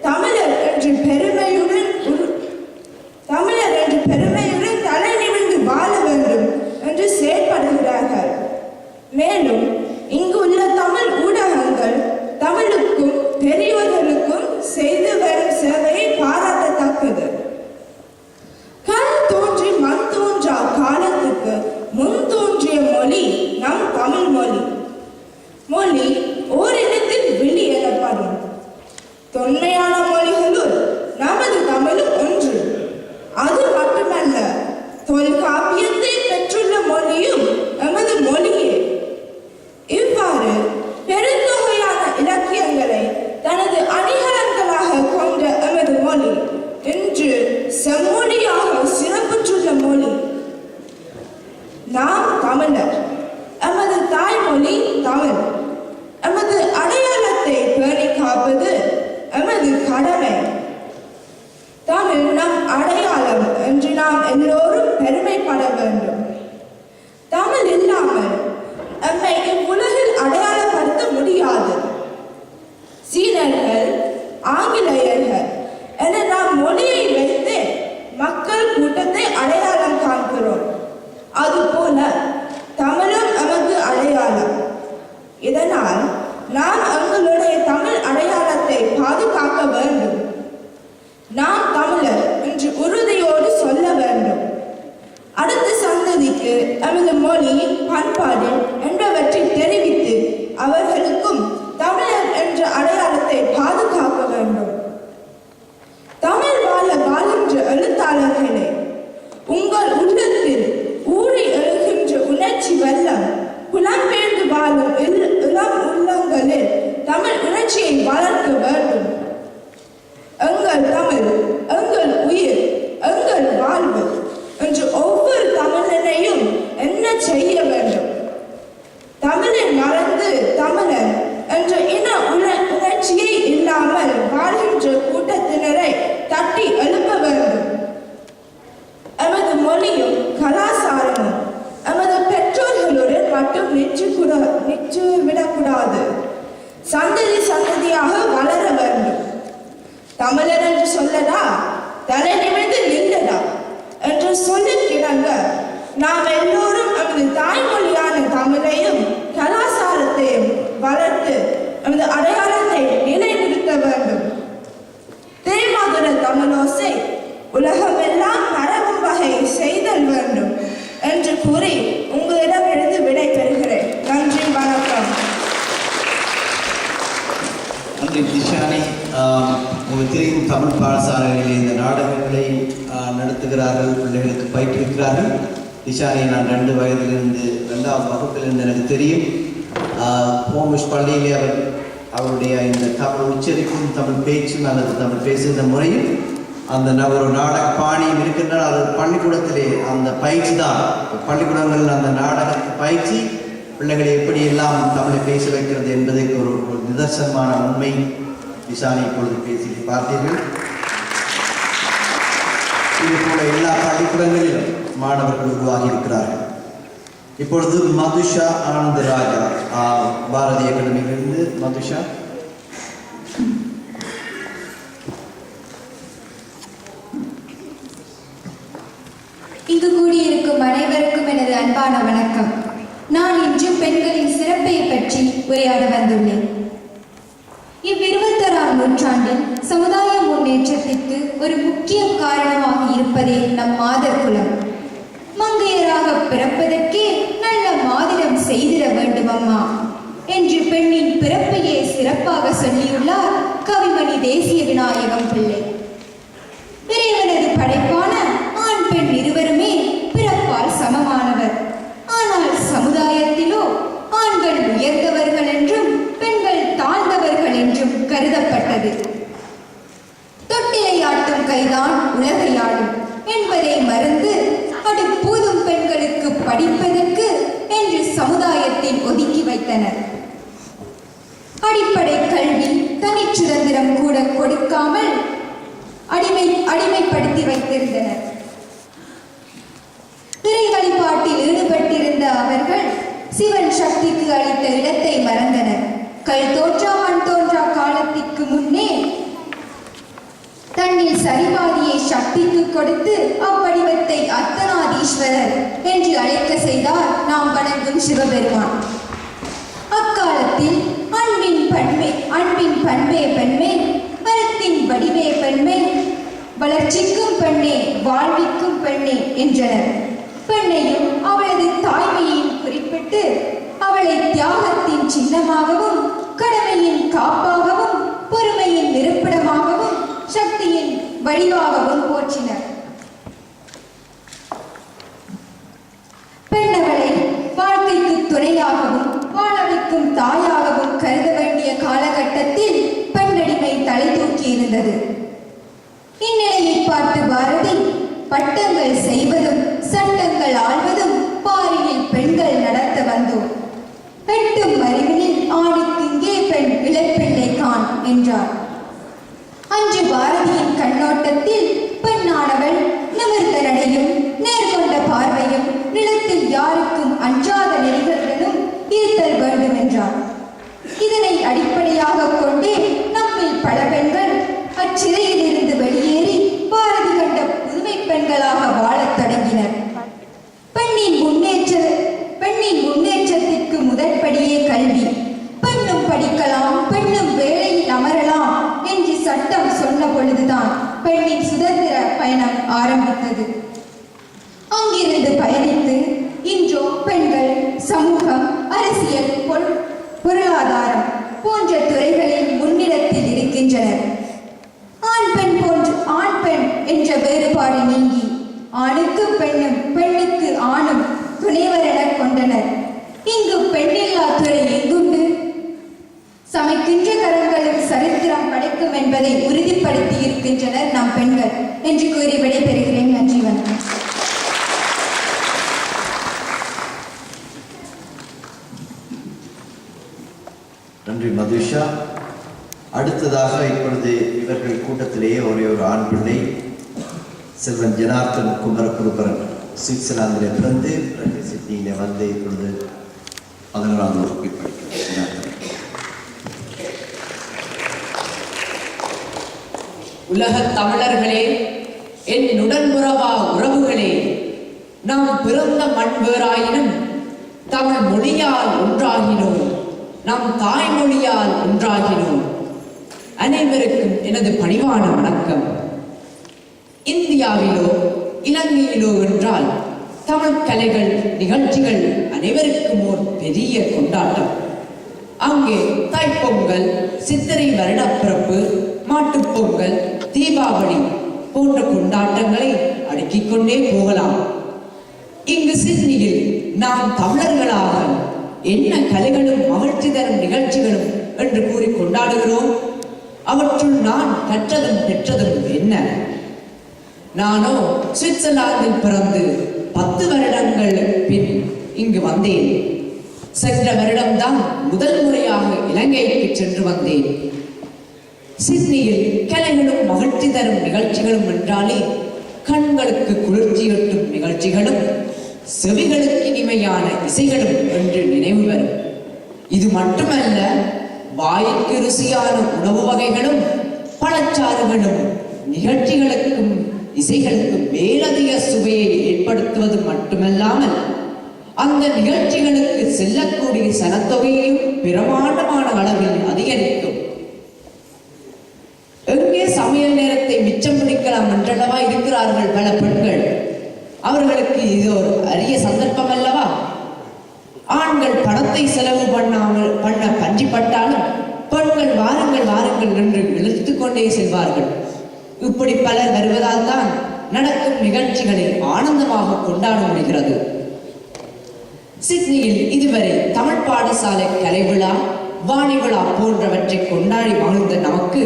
தமிழர் என்று பெருமையுடன் தலை நிமிர்ந்து வாழ வேண்டும் என்று செயல்படுகிறார்கள். மேலும் இங்கு உள்ள தமிழ் ஊடகங்கள் தமிழுக்கும் பெரியவர்களுக்கும் செய்து வரும் சேவையை பாராட்டத்தக்கது. கல் தோன்றி மண் தோன்றா காலத்துக்கு முன் தோன்றிய மொழி நம் தமிழ் மொழி. மொழி ஓரிடத்தில் விழி எனப்படும். தொன்மையான மொழிகளுள் நமது தமிழும் ஒன்று. அது மட்டுமல்ல, செம்மொழியாக சிறப்புற்றுள்ள மொழி. நாம் தமிழர், எமது தாய்மொழி தமிழ். எமது அடையாளத்தை பேணி காப்பது எமது கடமை. தமிழ் நம் அடையாளம் என்று நாம் எல்லோரும் பெருமைப்பட வேண்டும். தமிழ் இல்லாமல் நம்மை இவ்வுலகில் அடையாளப்படுத்த முடியாது. சீனர்கள், ஆங்கிலேயர்கள் என நாம் மொழியை வைத்து மக்கள் கூட்டத்தை அடையாளம் காண்கிறோம். அதுபோல தமிழும் நமது அடையாளம். இதனால் நாம் எங்களுடைய தமிழ் அடையாளத்தை பாதுகாக்க வேண்டும். நாம் தமிழர் என்று உறுதியோடு சொல்ல வேண்டும். அடுத்த சந்ததிக்கு நமது மொழி, பண்பாடு என்பவற்றை தெரிவித்து அவர்களுக்கும் தமிழர் என்ற அடையாளத்தை பாதுகாக்க வேண்டும். தமிழ் வாழ வாழ்கின்ற எழுத்தாளர்களே, உங்கள் உள்ளத்தில் ஊறி எழுகின்ற உணர்ச்சி வெள்ளம் புலம்பெயர்ந்து வாழும் இளம் உள்ளங்களில் தமிழ் உணர்ச்சியை வளர்க்க வேண்டும். எங்கள் தமிழ், எங்கள் உயிர், எங்கள் வாழ்வு என்று ஒவ்வொரு தமிழனையும் என்ன செய்ய வேண்டும். தமிழை மறந்து தமிழன் என்ற இன உணர்ச்சியை இல்லாமல் வாழ்கின்ற கூட்டத்தினரை தட்டி எழுப்ப வேண்டும். எமது மொழியும் கலாச்சாரமும் எமது பெற்றோர்களுடன் மட்டும் நின்று விடக்கூடாது. சந்ததி சந்ததியாக வளர வேண்டும். தமிழர் என்று சொல்லடா, தலை நிமிர்ந்து நின்றடா என்று சொல்லிக்கிடங்க நாம் எல்லோரும் நமது தாய்மொழியான தமிழையும் கலாச்சாரத்தையும் வளர்த்து நமது அடையாளத்தை நிலைநிறுத்த வேண்டும். தேமாதுர தமிழோசை உலகமெல்லாம் பரவும் வகை செய்தல் வேண்டும் என்று கூறி உங்களிடமிருந்து விடை பெறுகிறேன். நன்றி, வணக்கம். நன்றி திஷானி. உங்களுக்கு தெரியும், தமிழ் பாடசாலைகளில் இந்த நாடகங்களை நடத்துகிறார்கள், பிள்ளைகளுக்கு பயிற்றுவிக்கிறார்கள். திஷானி நான் 2 வயதிலிருந்து 2ஆம் வகுப்பிலிருந்து எனக்கு தெரியும். ஹோமிஷ் பள்ளியிலே அவருடைய இந்த தமிழ் உச்சரிப்பும் தமிழ் பேச்சும் அல்லது தமிழ் பேசுகின்ற முறையும் அந்த ஒரு நாடக பாணியும் இருக்கின்ற அது பள்ளிக்கூடத்திலே அந்த பயிற்சி தான். பள்ளிக்கூடங்களில் அந்த நாடகத்தை பயிற்சி பிள்ளைகளை எப்படி எல்லாம் தமிழை பேச வைக்கிறது என்பதற்கு ஒரு நிதர்சனமான உண்மை திஷானி இப்பொழுது பேசி பார்த்தீர்கள். இது போல எல்லா பள்ளிக்கூடங்களிலும் மாணவர்கள் உருவாகி இருக்கிறார்கள். இப்பொழுது மதுஷா ஆனந்தராஜா பாரதி அகாடமியிலிருந்து மதுஷா. இங்கு கூடியிருக்கும் அனைவருக்கும் எனது அன்பான வணக்கம். நான் இன்று பெண்களின் சிறப்பை பற்றி உரையாட வந்துள்ளேன். இவ்21ஆம் நூற்றாண்டில் சமுதாய முன்னேற்றத்திற்கு ஒரு முக்கிய காரணமாக இருப்பதே நம் மாதர் குலம். மங்கையராக பிறப்பதற்கே நல்ல மாதிரம் செய்திட வேண்டும் அம்மா என்று பெண்ணின் பிறப்பையே சிறப்பாக சொல்லியுள்ளார் கவிமணி தேசிய விநாயகம் பிள்ளை. இறைவனது படைப்பான ஆண் பெண் இருவருமே பிறப்பால் சமமானவர். ஆனால் சமுதாயத்திலோ ஆண்கள் உயர்ந்தவர்கள் என்றும் பெண்கள் தாழ்ந்தவர்கள் என்றும் கருதப்பட்டது. தொட்டிலையாட்டும் கைதான் உலகையாடும் என்பதை மறந்து அடுப்பூதும் பெண்களுக்கு படிப்பதற்கு என்று சமுதாயத்தில் ஒதுக்கி வைத்தனர். அடிப்படை கல்வி, தனிச் சுதந்திரம் கூட கொடுக்காமல் அடிமைப்படுத்தி வைத்திருந்தனர். திரை வழிபாட்டில் ஈடுபட்டிருந்த அவர்கள் சிவன் சக்திக்கு அளித்த இடத்தை மறந்தனர். கல் தோற்றா மண் தோன்றா காலத்திற்கு முன்னே தன்னில் சரிபாதியை சக்திக்கு கொடுத்து அவ்வடிவத்தை அர்த்தநாதீஸ்வரர் என்று அழைக்க செய்தார் நாம் வணங்கும் சிவபெருமான். அக்காலத்தில் அன்பின் பண்பே பெண்மை, மரத்தின் வடிவே பெண்மை, வளர்ச்சிக்கும் பெண்ணே, வாழ்விக்கும் பெண்ணே என்றனர். பெண்ணையும் அவளது தாய்மையையும் குறிப்பிட்டு அவளை தியாகத்தின் சின்னமாகவும், கடமையின் காப்பாகவும், பொறுமையின் இருப்பிடமாகவும், சக்தியின் வடிவாகவும் போற்றினர். பெண்ணவளை வாழ்க்கைக்கு துணையாகவும் வாழ வைக்கும் தாயாகவும் கருத வேண்டிய காலகட்டத்தில் பெண்ணடிமை தலை தூக்கி இருந்தது. இந்நிலையை பார்த்து பாரதி பட்டங்கள் செய்வதும் சட்டங்கள் ஆள்வதும் பாரியில் பெண்கள் நடத்த வந்தோம். எட்டும் அறிவினில் ஆணுக்கு இங்கே பெண் இளப்பிள்ளை கான் என்றார். அன்று பாரதியின் கண்ணோட்டத்தில் பெண்ணானவள் நிமிர்ந்த நடையும் நேர்கொண்ட பார்வையும் நிலத்தில் யாருக்கும் அஞ்சாத நெறிகளுடனும் இருத்தல் வேண்டும் என்றார். இதனை அடிப்படையாக கொண்டே நம்மில் பல பெண்கள் அச்சிறையில் இருந்து வெளியேறி பாரதி கண்ட புதுமை பெண்களாக வாழத் தொடங்கினர். பெண்ணின் முன்னேற்றத்திற்கு முதற்படியே கல்வி. பெண்ணும் படிக்கலாம், பெண்ணும் வேலையில் அமரலாம் என்று சட்டம் சொன்ன பொழுதுதான் பெண்ணின் சுதந்திர பயணம் ஆரம்பித்தது. அங்கிருந்து பயணித்து இன்றோ பெண்கள் சமூகம், அரசியல், பொருளாதாரம் போன்ற துறைகளில் முன்னிடத்தில் இருக்கின்றனர். ஆண் பெண் என்ற வேறுபாடு நீங்கி ஆணுக்கு பெண்ணும் பெண்ணுக்கு ஆணும் துணைவர் என கொண்டனர். இங்கு பெண்ணில்லா துறை எங்குண்டு? சமைக்கின்ற கரங்களும் சரித்திரம் படைக்கும் என்பதை உறுதிப்படுத்தி இருக்கின்றனர் நம் பெண்கள் என்று கூறி விடைபெறுகிறேன். நன்றி, வணக்கம். நன்றி மதுஷா. அடுத்ததாக இப்பொழுது இவர்கள் கூட்டத்திலேயே ஒரே ஒரு ஆண் பிள்ளை செல்வன் ஜனார்த்தன் குமரகுருபரன் சுவிட்சர்லாந்திலே பிறந்து பிறகு சிட்னியிலே வந்து இப்பொழுது 11ஆம் வகுப்பில் படிக்கிறார். உலகத் தமிழர்களே, என் உடன்புறவா உறவுகளே, நாம் பிறந்த மண் வேறாயினும் தமிழ் மொழியால் ஒன்றாகினோம், நம் தாய்மொழியால் ஒன்றாகினோம். அனைவருக்கும் எனது பணிவான வணக்கம். இந்தியாவிலோ இலங்கையிலோ என்றால் தமிழ் கலைகள் நிகழ்ச்சிகள் அனைவருக்கும் ஒரு பெரிய கொண்டாட்டம். அங்கே தைப்பொங்கல், சித்திரை வருடப்பிறப்பு, மாட்டுப்பொங்கல், தீபாவளி போன்ற கொண்டாட்டங்களை அடுக்கிக் கொண்டே போகலாம். இங்கு சிட்னியில் நாம் தமிழர்களாக என்ன கலைகளும் மகிழ்ச்சி தரும் நிகழ்ச்சிகளும் என்று கூறி கொண்டாடுகிறோம். அவற்றுள் நான் கற்றதும் பெற்றதும் என்ன? நானோ சுவிட்சர்லாந்தில் பிறந்து 10 வருடங்கள் பின் இங்கு வந்தேன். சென்ற வருடம்தான் முதல் முறையாக இலங்கைக்கு சென்று வந்தேன். சிட்னியில் கலைகளும் மகிழ்ச்சி தரும் நிகழ்ச்சிகளும் என்றாலே கண்களுக்கு குளிர்ச்சியூட்டும் நிகழ்ச்சிகளும் செவிகளுக்கு இனிமையான இசைகளும் என்று நினைவு வரும். இது மட்டுமல்ல, வாய்க்கு ருசியான உணவு வகைகளும் பழச்சாறுகளும் நிகழ்ச்சிகளுக்கும் இசைகளுக்கும் மேலதிக சுவையை ஏற்படுத்துவது மட்டுமல்லாமல் அந்த நிகழ்ச்சிகளுக்கு செல்லக்கூடிய சனத்தொகையையும் பிரமாண்டமான அளவில் அதிகரிக்கும். எங்கே சமையல் நேரத்தை மிச்சம் பிடிக்கலாம் என்றளவா இருக்கிறார்கள் பல பெண்கள். அவர்களுக்கு இது ஒரு அரிய சந்தர்ப்பம் அல்லவா? ஆண்கள் பணத்தை செலவு பண்ண பஞ்சிப்பட்டாலும் பெண்கள் வாருங்கள் வாருங்கள் என்று இழுத்து கொண்டே செல்வார்கள். இப்படி பலர் வருவதால் தான் நடக்கும் நிகழ்ச்சிகளை ஆனந்தமாக கொண்டாட முடிகிறது. சிட்னியில் இதுவரை தமிழ் பாடசாலை கலை விழா, வாணி விழா போன்றவற்றை கொண்டாடி மகிழ்ந்த நமக்கு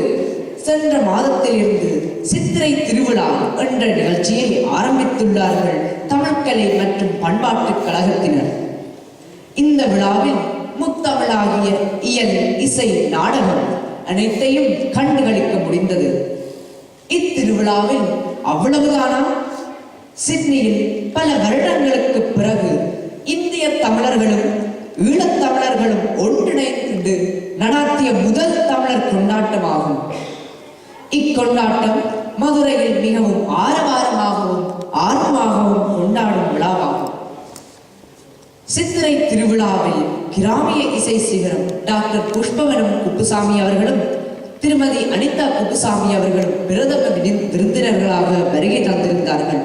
சென்ற மாதத்திலிருந்து சித்திரை திருவிழா என்ற நிகழ்ச்சியை ஆரம்பித்துள்ளார்கள் தமிழ்கலை மற்றும் பண்பாட்டுக் கழகத்தினர். இந்த விழாவில் முத்தமிழாகிய இயல், இசை, நாடகம் அனைத்தையும் கண்டுகளிக்க முடிந்தது. இத்திருவிழாவில் அவ்வளவுதானா? சிட்னியில் பல வருடங்களுக்கு பிறகு இந்திய தமிழர்களும் ஈழத்தமிழர்களும் ஒன்றிணைந்து நடாத்திய முதல் தமிழர் கொண்டாட்டமாகும். இக்கொண்டாட்டம் மதுரையில் மிகவும் ஆரவாரமாகவும் ஆர்வமாகவும் கொண்டாடும் விழாவாகும். சித்திரை திருவிழாவில் கிராமிய இசை சிகரம் டாக்டர் புஷ்பவனம் குப்புசாமி அவர்களும் திருமதி அனிதா குப்புசாமி அவர்களும் பிரதம விருந்தினர்களாக வருகை தந்திருந்தார்கள்.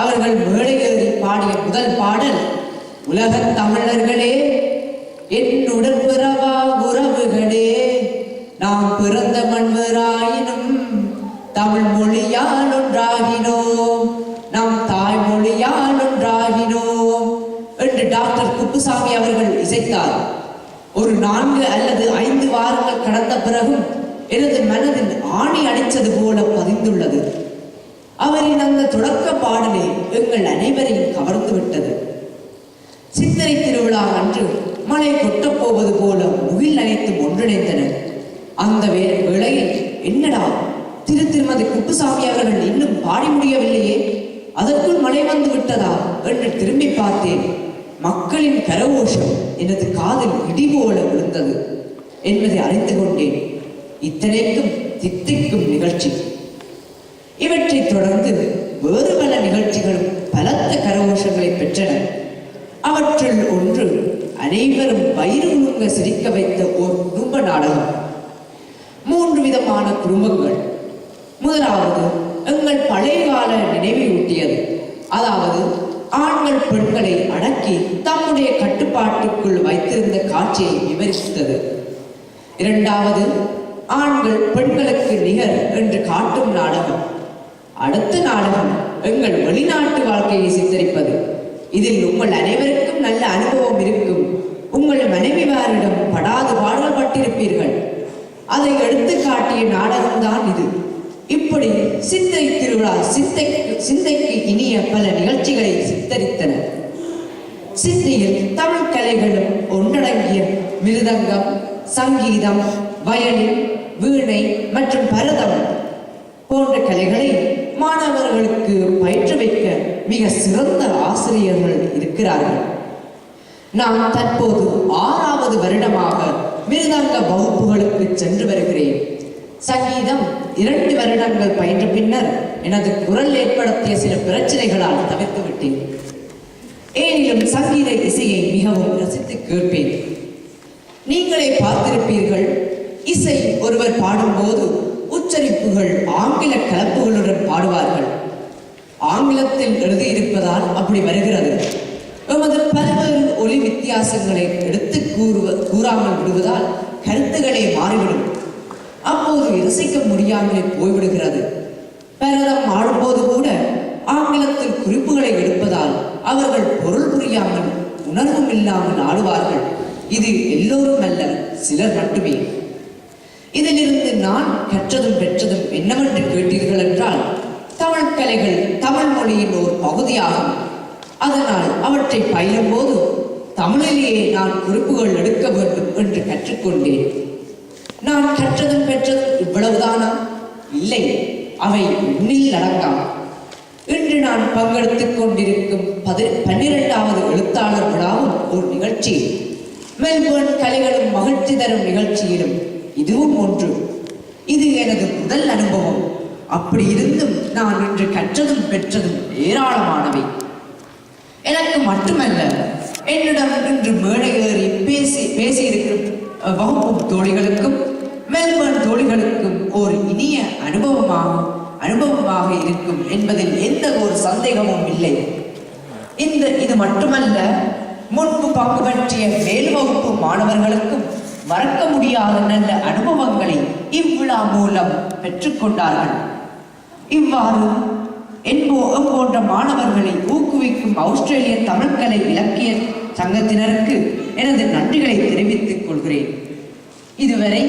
அவர்கள் மேடையேறி பாடிய முதல் பாடல், உலகத் தமிழர்களே, என்னுடன் பிறவா உறவுகளே, நாம் பிறந்த மண்வராயினும் தமிழ் மொழியால் ஒன்றாகினோம், நம் தாய்மொழியால் ஒன்றாகினோம் என்று டாக்டர் குப்புசாமி அவர்கள் இசைத்தார். ஒரு 4 அல்லது 5 வாரங்கள் கடந்த பிறகும் எனது மனதில் ஆணி அடித்தது போல பதிந்துள்ளது. அவரின் அந்த தொடக்க பாடலே எங்கள் அனைவரையும் கவர்ந்து விட்டது. சித்திரை திருவிழா அன்று மழை கொட்டப் போவது போல முகில் அனைத்தும் ஒன்றிணைந்தனர். அந்த வேளையில் என்னடா திருமதி குப்புசாமி அவர்கள் இன்னும் பாடி முடியவில்லையே, அதற்குள் மழை வந்து விட்டதா என்று திரும்பி பார்த்தேன். மக்களின் கரகோஷம் எனது காதில் இடி போல விழுந்தது என்பதை அறிந்து கொண்டேன். இத்தனைக்கும் தித்திக்கும் நிகழ்ச்சி. இவற்றைத் தொடர்ந்து வேறு பல நிகழ்ச்சிகளும் பலத்த கரகோஷங்களை பெற்றன. அவற்றில் ஒன்று அனைவரும் வயிறு உழுங்க சிரிக்க வைத்த ஒரு குடும்ப நாடகம். 3 விதமான குடும்பங்கள். முதலாவது எங்கள் பழைய கால நினைவையூட்டியது. அதாவது ஆண்கள் பெண்களை அடக்கி தம்முடைய கட்டுப்பாட்டுக்குள் வைத்திருந்த காட்சியை விவரித்தது. இரண்டாவது ஆண்கள் பெண்களுக்கு நிகர் என்று காட்டும் நாடகம். அடுத்த நாடகம் எங்கள் வெளிநாட்டு வாழ்க்கையை சித்தரிப்பது. இதில் உங்கள் அனைவருக்கும் நல்ல அனுபவம் இருக்கும். உங்கள் மனைவிமாரிடம் படாது பாடல்பட்டிருப்பீர்கள். அதை எடுத்து காட்டிய நாடகம்தான் இது. இப்படி சித்திரை திருவிழா சிந்தைக்கு இனிய பல நிகழ்ச்சிகளை சித்தரித்தன. சித்தியில் தமிழ் கலைகளும் ஒன்றடங்கிய மிருதங்கம், சங்கீதம், வயலின், வீணை மற்றும் பரதம் போன்ற கலைகளை மாணவர்களுக்கு பயிற்றுவிக்க மிக சிறந்த ஆசிரியர்கள் இருக்கிறார்கள். நான் தற்போது 6வது வருடமாக மிருதங்க வகுப்புகளுக்கு சென்று வருகிறேன். சங்கீதம் 2 வருடங்கள் பயின்ற பின்னர் எனது குரல் ஏற்படுத்திய சில பிரச்சனைகளால் தவிர்த்து விட்டேன். ஏனிலும் சங்கீத இசையை மிகவும் ரசித்து கேட்பேன். நீங்களே பார்த்திருப்பீர்கள், இசை ஒருவர் பாடும்போது உச்சரிப்புகள் ஆங்கில கலப்புகளுடன் பாடுவார்கள். ஆங்கிலத்தில் எழுதியிருப்பதால் அப்படி வருகிறது. எமது பல்வேறு ஒலி வித்தியாசங்களை எடுத்து கூறாமல் விடுவதால் கருத்துக்களே மாறிவிடும். அப்போது ரசிக்க முடியாமலே போய்விடுகிறது. பரதம் ஆடும்போது கூட ஆங்கிலத்தில் குறிப்புகளை எடுப்பதால் அவர்கள் பொருள் புரியாமல் உணர்வும் இல்லாமல் ஆடுவார்கள். இது எல்லோரும் அல்ல, சிலர் மட்டுமே. இதிலிருந்து நான் கற்றதும் பெற்றதும் என்னவென்று கேட்டீர்கள் என்றால், தமிழ் கலைகள் தமிழ் மொழியின் ஒரு பகுதியாகும். அதனால் அவற்றை பயிலும் போது தமிழிலேயே நான் குறிப்புகள் எடுக்க வேண்டும் என்று கற்றுக்கொண்டேன். நான் கற்றதும் பெற்றதும் இவ்வளவுதானா? இல்லை, அவை எண்ணில் அடங்காம். இன்று நான் பங்கெடுத்துக் கொண்டிருக்கும் 12வது எழுத்தாளர் விழாவும் ஒரு நிகழ்ச்சி. மெல்போர்ன் கலைகளும் மகிழ்ச்சி தரும் நிகழ்ச்சியிலும் இதுவும் ஒன்று. இது எனது முதல் அனுபவம். அப்படி இருந்தும் நான் இன்று கற்றதும் பெற்றதும் ஏராளமானவை. எனக்கு மட்டுமல்ல, என்னிடம் இன்று மேடை ஏறி பேசியிருக்கும் வகுப்பு தோழிகளுக்கும் மெல்போர்ன் தோழிகளுக்கும் ஒரு இனிய அனுபவமாக இருக்கும் என்பதில் எந்த ஒரு சந்தேகமும் இல்லை. இது மட்டுமல்ல, முன்பு பங்கு பற்றிய மேல் வகுப்பு மாணவர்களுக்கும் மறக்க முடியாத நல்ல அனுபவங்களை இவ்விழா மூலம் பெற்றுக்கொண்டார்கள். இவ்வாறு போன்ற மாணவர்களை ஊக்குவிக்கும் ஆஸ்திரேலிய தமிழ்கலை இலக்கிய சங்கத்தினருக்கு எனது நன்றிகளை தெரிவித்துக் கொள்கிறேன். இதுவரை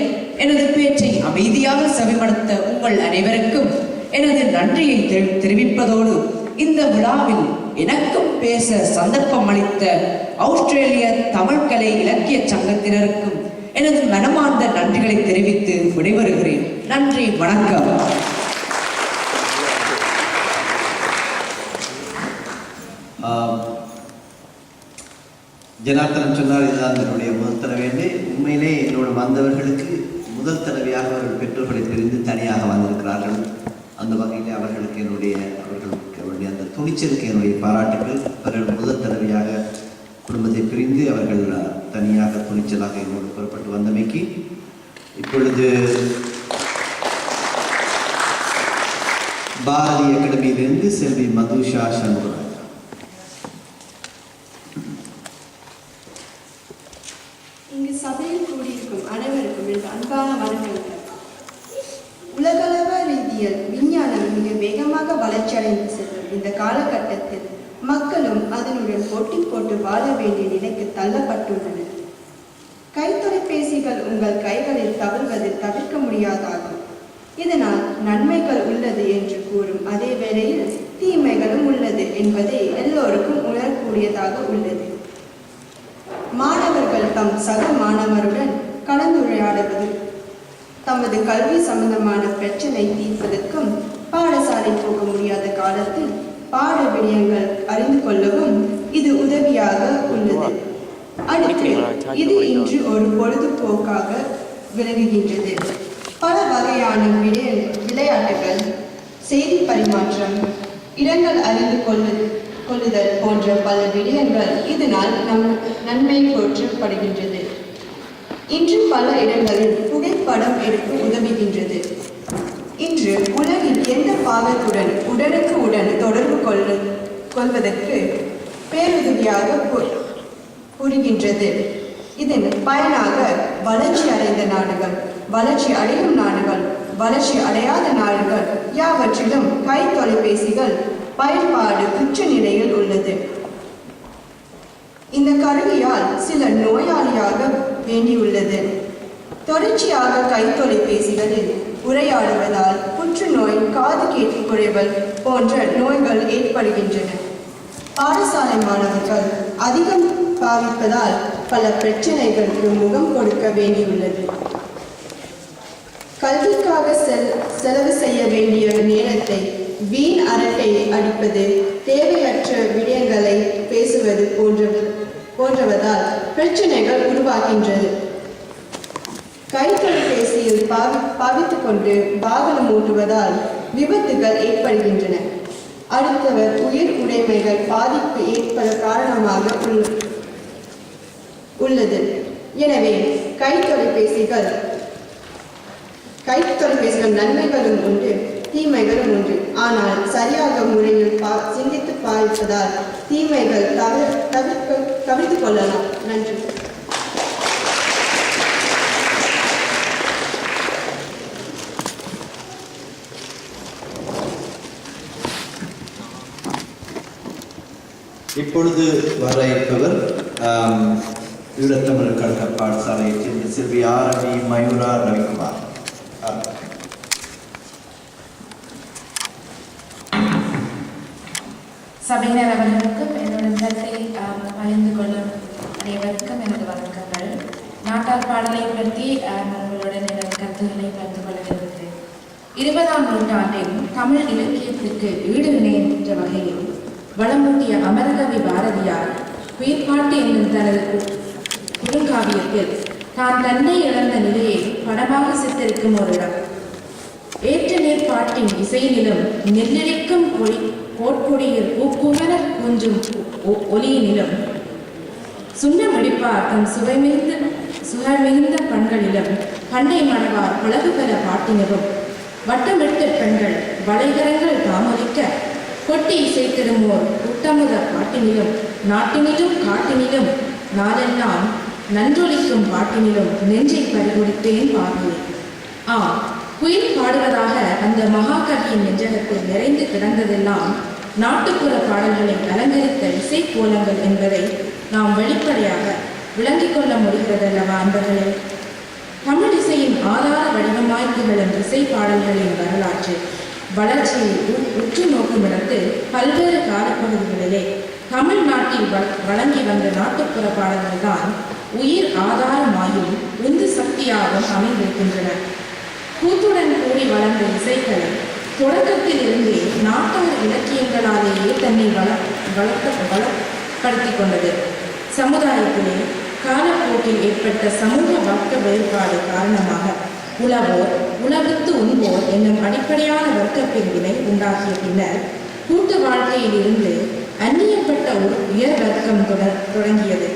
எனது பேச்சை அமைதியாக செவிமடுத்த உங்கள் அனைவருக்கும் எனது நன்றியை தெரிவிப்பதோடு, இந்த விழாவில் எனக்கும் பேச சந்தர்ப்பம் அளித்த ஆஸ்திரேலிய தமிழ்கலை இலக்கிய சங்கத்தினருக்கும் எனது மனமார்ந்த நன்றிகளை தெரிவித்து விடைபெறுகிறேன். நன்றி, வணக்கம். ஜனார்த்தனம் சொன்னார், இதுதான் என்னுடைய முதல் தடவை. உண்மையிலே என்னோட வந்தவர்களுக்கு முதல் தடவையாக அவர்கள் பெற்றோர்களை பிரிந்து தனியாக வந்திருக்கிறார்கள். அந்த வகையில் அவர்களுக்கு அவர்களுடைய அந்த துணிச்சலுக்கு என்னுடைய பாராட்டுகள். அவர்கள் முதல் தடவையாக குடும்பத்தை பிரிந்து அவர்கள் தனியாக துணிச்சலாக என்னோடு புறப்பட்டு வந்தமைக்கு இப்பொழுது பாரதி அகாடமியிலிருந்து செல்வி மதுஷா சண்முகராஜ். இங்கு சபையில் கூடியிருக்கும் அனைவருக்கும் என் அன்பான வணக்கங்கள். உலகளவ ரீதியில் விஞ்ஞானம் மிக வேகமாக வளர்ச்சியடைந்து செல்லும் இந்த காலகட்டத்தில் மக்களும் அதனுடன் போட்டி போட்டு வாழ வேண்டிய நிலைக்கு தள்ளப்பட்டுள்ளனர். கைத்தொலைபேசிகள் உங்கள் கைகளில் தவறுவது தவிர்க்க முடியாதாகும். இதனால் நன்மைகள் உள்ளது என்று கூறும் அதே வேளையில் தீமைகளும் உள்ளது என்பதை எல்லோருக்கும் உணரக்கூடியதாக உள்ளது. மாணவர்கள் தம் சக மாணவருடன் கலந்துரையாடுவது, தமது கல்வி சம்பந்தமான பிரச்சனை தீர்ப்பதற்கும், பாடசாலை போக முடியாத காலத்தில் பாட விடயங்கள் அறிந்து கொள்ளவும் இது உதவியாக உள்ளது. அடுத்து இது இன்று ஒரு பொழுதுபோக்காக விளங்குகின்றது. பல வகையான விளையாட்டுகள், செய்தி பரிமாற்றம், இடங்கள் அறிந்து கொள்ளுதல் போன்ற பல விடயங்கள் இதனால் நன்மை போற்றப்படுகின்றது. இன்று பல இடங்களில் புகைப்படம் எடுக்க உதவுகின்றது. இன்று உலகில் எந்த பாகத்துடன் உடனுக்கு உடன் தொடர்பு கொள்வதற்கு பேருதவியாக புரிகின்றது. இதன் பயனாக வளர்ச்சி அடைந்த நாடுகள், வளர்ச்சி அடையும் நாடுகள், வளர்ச்சி அடையாத நாடுகள் யாவற்றிலும் கை தொலைபேசிகள் பயன்பாடு உச்ச நிலையில் உள்ளது. இந்த கருவியால் சிலர் நோயாளியாக வேண்டியுள்ளது. தொடர்ச்சியாக கை தொலைபேசிகளில் உரையாடுவதால் புற்றுநோய், காது கேட்பு குறைதல் போன்ற நோய்கள் ஏற்படுகின்றன. பாடசாலை மாணவர்கள் அதிகம் பாவிப்பதால் பல பிரச்சனைகளுக்கு முகம் கொடுக்க வேண்டியுள்ளது. கல்விக்காக செலவு செய்ய வேண்டிய நேரத்தை வீண் அரட்டை அடிப்பது, தேவையற்ற விடயங்களை பேசுவது போன்றவதால் பிரச்சனைகள் உருவாகின்றது. கைத்தொலைபேசியில் பாவித்துக் கொண்டு வாகனம் ஓட்டுவதால் விபத்துகள் ஏற்படுகின்றன. அடுத்தவர் உயிர் உடைமைகள் பாதிப்பு ஏற்பட காரணமாக உள்ளது. எனவே கைத்தொலைபேசிகள் நன்மைகளும் உண்டு, தீமைகளும் உண்டு. ஆனால் சரியாக முறையில் சிந்தித்து பாவிப்பதால் தீமைகள் தவிர்த்து கொள்ளலாம். நன்றி. இப்பொழுது வர இருப்பவர் ஈழத்தமிழ் கழக பாடசாலையைச் சேர்ந்த செல்வி ஆரவி மயூரா ரவிக்குமார். சபையினர் அவர்களுக்கும் என்னுடைய கருத்தை பகிர்ந்து கொள்ளும் அனைவருக்கும் எனது வணக்கங்கள். நாட்டார் பாடலை பற்றி உங்களுடன் எனது கருத்துக்களை பகிர்ந்து கொள்ள விரும்புகிறேன். 20ஆம் நூற்றாண்டில் தமிழ் இலக்கியத்திற்கு ஈடு இணை என்ற வகையில் வளமூட்டிய அமரகவி பாரதியார் உயிர்ப்பாட்டு என்னும் தனது குறுங்காவியத்தில் தான் தன்னை இழந்த நிலையை படமாக சித்தரிக்கும் ஒரு இடம். ஏற்ற நேர்பாட்டின் இசையினிலும் நெல்லிழைக்கும் கோட்கொடியில் பூக்குமர கொஞ்சம் ஒலியினிலும் சுண்ணமிடிப்பார் தம் சுகமிகுந்த பண்களிலும் பண்டை மணவார் பலகுபல பாட்டினரும் வட்டமிட்டு பெண்கள் வளைகரங்கள் தாமதிக்க கொட்டி இசைத்திருமோர் உத்தமுத பாட்டினிலும் நாட்டினிலும் காட்டினிலும் நாளெல்லாம் நன்றொலிக்கும் பாட்டினிலும் நெஞ்சை பறிகொடுத்தேன் பார்வை. குயில் பாடுவதாக அந்த மகாகவியின் நெஞ்சகத்தில் நிறைந்து கிடந்ததெல்லாம் நாட்டுப்புற பாடல்களை அலங்கரித்த இசை கோலங்கள் என்பதை நாம் வெளிப்படையாக விளங்கிக் கொள்ள முடிகிறதல்லவா அன்பர்களே? தமிழ் இசையின் ஆதார வடிவமாய் திகழும் இசை பாடல்களின் வரலாற்று வளர்ச்சியை உற்று நோக்கும் இடத்தில் பல்வேறு காலப்பகுதிகளிலே தமிழ்நாட்டில் வழங்கி வந்த நாட்டுப்புற பாடல்கள் தான் உயிர் ஆதாரமாயும் உந்து சக்தியாகவும் அமைந்திருக்கின்றன. கூத்துடன் கூடி வளர்ந்த இசைகளை தொடக்கத்தில் இருந்தே நாட்டார் இலக்கியங்களாலேயே தன்னை வளப்படுத்தி கொண்டது. சமுதாயத்திலே காலப்போக்கில் ஏற்பட்ட சமூக வர்க்க வேறுபாடு காரணமாக உழவோர், உழவுத்து உண்போர் என்னும் அடிப்படையான வர்க்க பிரிவினை உண்டாகிய பின்னர் கூட்டு வாழ்க்கையில் இருந்து அந்நியப்பட்ட ஒரு உயர் வர்க்கம் தொடங்கியது.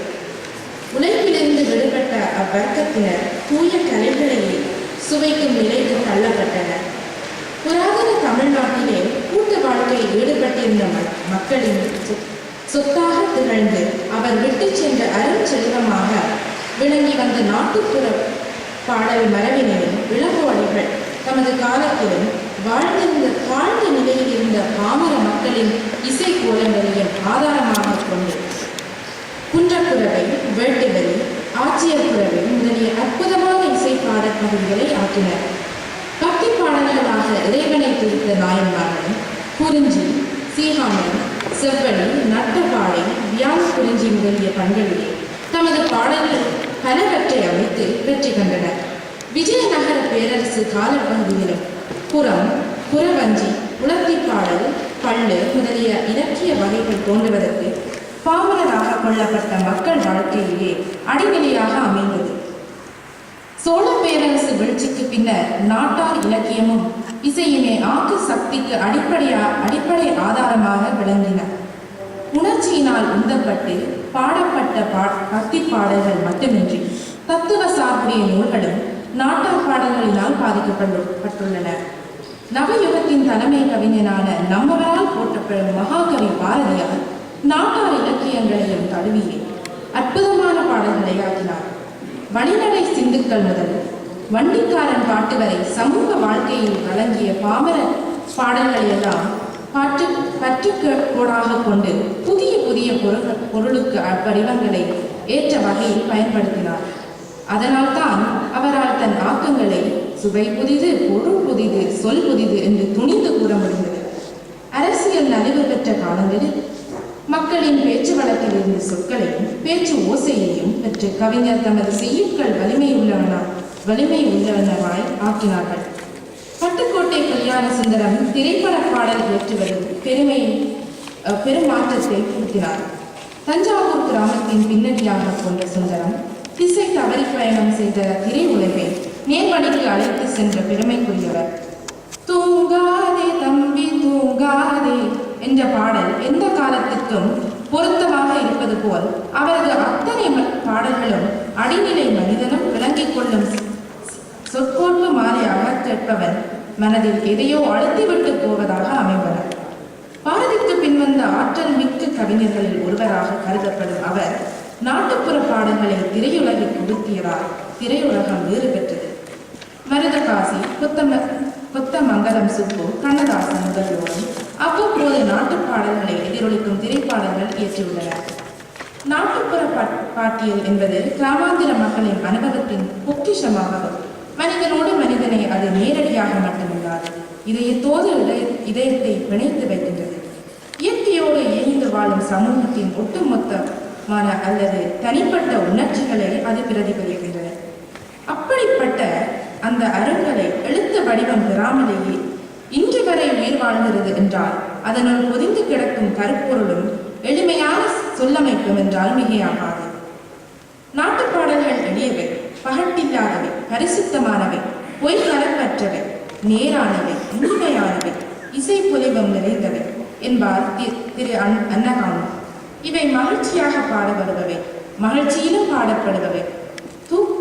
உழைப்பிலிருந்து விடுபட்ட அவ்வர்க்கத்தினர் தூய கலைகளையே சுவைக்கும் நிலைக்கு தள்ளப்பட்டனர். புராதன தமிழ்நாட்டிலே கூட்டு வாழ்க்கையில் ஈடுபட்டிருந்த மக்களின் சொத்தாக திகழ்ந்து அவர் விட்டு சென்ற அருஞ்செல்வமாக விளங்கி வந்த நாட்டுப்புற பாடல் மரபினரின் இளங்கோடிகள் தமது காலத்திலும் வாழ்ந்த நிலையில் இருந்த பாமர மக்களின் இசை கோலங்களையும் ஆதாரமாக கொண்டு குன்றக்குறவை, வேட்டுவெளி, ஆட்சியர் குறவை முதலிய அற்புதமான இசை பாடல் பகுதிகளை ஆக்கினர். பக்தி பாடல்கள் முதலாக இறைவனை துதித்த நாயன்மார்களும் குறிஞ்சி, சீகாமணி, செவ்வழி, நட்டபாடை, வியாழ குறிஞ்சி முதலிய பண்களிலே தமது பாடல்கள் பலவற்றை அமைத்து வெற்றி கண்டனர். விஜயநகர பேரரசு காலப்பகுதியிலும் புறம், புறவஞ்சி, உலத்திப்பாடல், பள்ளு முதலிய இலக்கிய வகைகள் தோன்றுவதற்கு பாமரராக கொள்ளப்பட்ட மக்கள் வாழ்க்கையிலே அடிநிலையாக அமைந்தது. சோழ பேரரசு வீழ்ச்சிக்கு பின்னர் நாட்டார் இலக்கியமும் இசையுமே ஆக்க சக்திக்கு அடிப்படை ஆதாரமாக விளங்கின. உணர்ச்சியினால் உந்தப்பட்டு பாடப்பட்ட பக்தி பாடல்கள் மட்டுமின்றி தத்துவ சார்புடைய நூல்களும் நாட்டார் பாடல்களினால் பாதிக்கப்பட்டுள்ளன. நவயுகத்தின் தலைமை கவிஞனான நம்மவரால் போற்றப்படும் மகாகவி பாரதியார் நாட்டார் இலக்கியங்களையும் தழுவியே அற்புதமான பாடல்களை ஆக்கினார். வழிநடை சிந்துக்கள் முதல் வண்டிக்காரன் பாட்டு வரை சமூக வாழ்க்கையில் வழங்கிய பாமர பாடல்களை எல்லாம் பற்றுக்கோடாக கொண்டு புதிய புதிய பொருளுக்கு வடிவங்களை ஏற்ற வகையில் பயன்படுத்தினார். அதனால்தான் அவரால் தன் ஆக்கங்களை சுவை புதிது, பொருள் புதிது, சொல் புதிது என்று துணிந்து கூற முடிந்தது. அரசியல் நலிவு பெற்ற காலங்களில் மக்களின் பேச்சு வழக்கில் இருந்த சொற்களையும் பேச்சு ஓசையையும் பெற்று கவிஞர் தமது செய்யுட்கள் வலிமை உள்ளவனவாய் ஆக்கினார்கள். பட்டுக்கோட்டை கல்யாண சுந்தரம் திரைப்பட பாடல் இயற்றுவதில் பெரும் மாற்றத்தை புகுத்தினார். தஞ்சாவூர் கிராமத்தின் பின்னணியாக கொண்ட சுந்தரம் திசை தவறி பயணம் செய்த திரை உலகை நேர்வழிக்கு அழைத்து சென்ற பெருமைக்குரியவர். தூங்காதே தம்பி தூங்காதே என்ற பாடல் எந்த காலத்திற்கும் பொருத்தமாக இருப்பது போல் அவரது அத்தனை பாடல்களும் அடிநிலை மனிதனும் விளங்கிக் கொள்ளும் சொற்கோட்பு மாலையாக கேட்பவன் மனதில் எதையோ அழுத்திவிட்டு போவதாக அமைவன. பாரதிக்கு பின்வந்த ஆற்றல் மிக்க கவிஞர்களில் ஒருவராக கருதப்படும் அவர் நாட்டுப்புற பாடல்களை திரையுலகில் புகுத்தியதால் திரையுலகம் வேறு பெற்றது. மருதகாசி, கொத்தமங்கலம் சுப்பு, கண்ணதாசன் முதலியோரும் அவ்வப்போது நாட்டுப் பாடல்களை எதிரொலிக்கும் திரைப்பாடல்கள் இயற்றியுள்ளனர். நாட்டுப்புற பாட்டியல் என்பது கிராமாந்திர மக்களின் அனுபவத்தின் பொக்கிஷமாகவும் மனிதனோடு மனிதனை அது நேரடியாக மட்டுமில்லாது இதயத்தோடு இதயத்தை பிணைத்து வைக்கின்றது. இயற்கையோடு இயைந்து வாழும் சமூகத்தின் ஒட்டுமொத்தமான அல்லது தனிப்பட்ட உணர்ச்சிகளை அது பிரதிபலிக்கின்றது. அப்படிப்பட்ட அந்த அருள்களை எழுத்து வடிவம் பெறாமலேயே இன்று வரை உயிர் வாழ்கிறது என்றால் அதனுள் பொதிந்து கிடக்கும் கருப்பொருளும் எளிமையான சொல்லமைப்பும் என்றால் மிகையாகாது. நாட்டுப் பாடல்கள் எளியவை, பகட்டில்லாதவை, பரிசுத்தமானவை, பொய் கலப்பற்றவை, நேரானவை, இனிமையானவை, இசை பொலிவம் நிறைந்தவை என்பார் திரு அன்னகாமம். இவை மகிழ்ச்சியாக பாடப்படுபவை, மகிழ்ச்சியிலும் பாடப்படுபவை,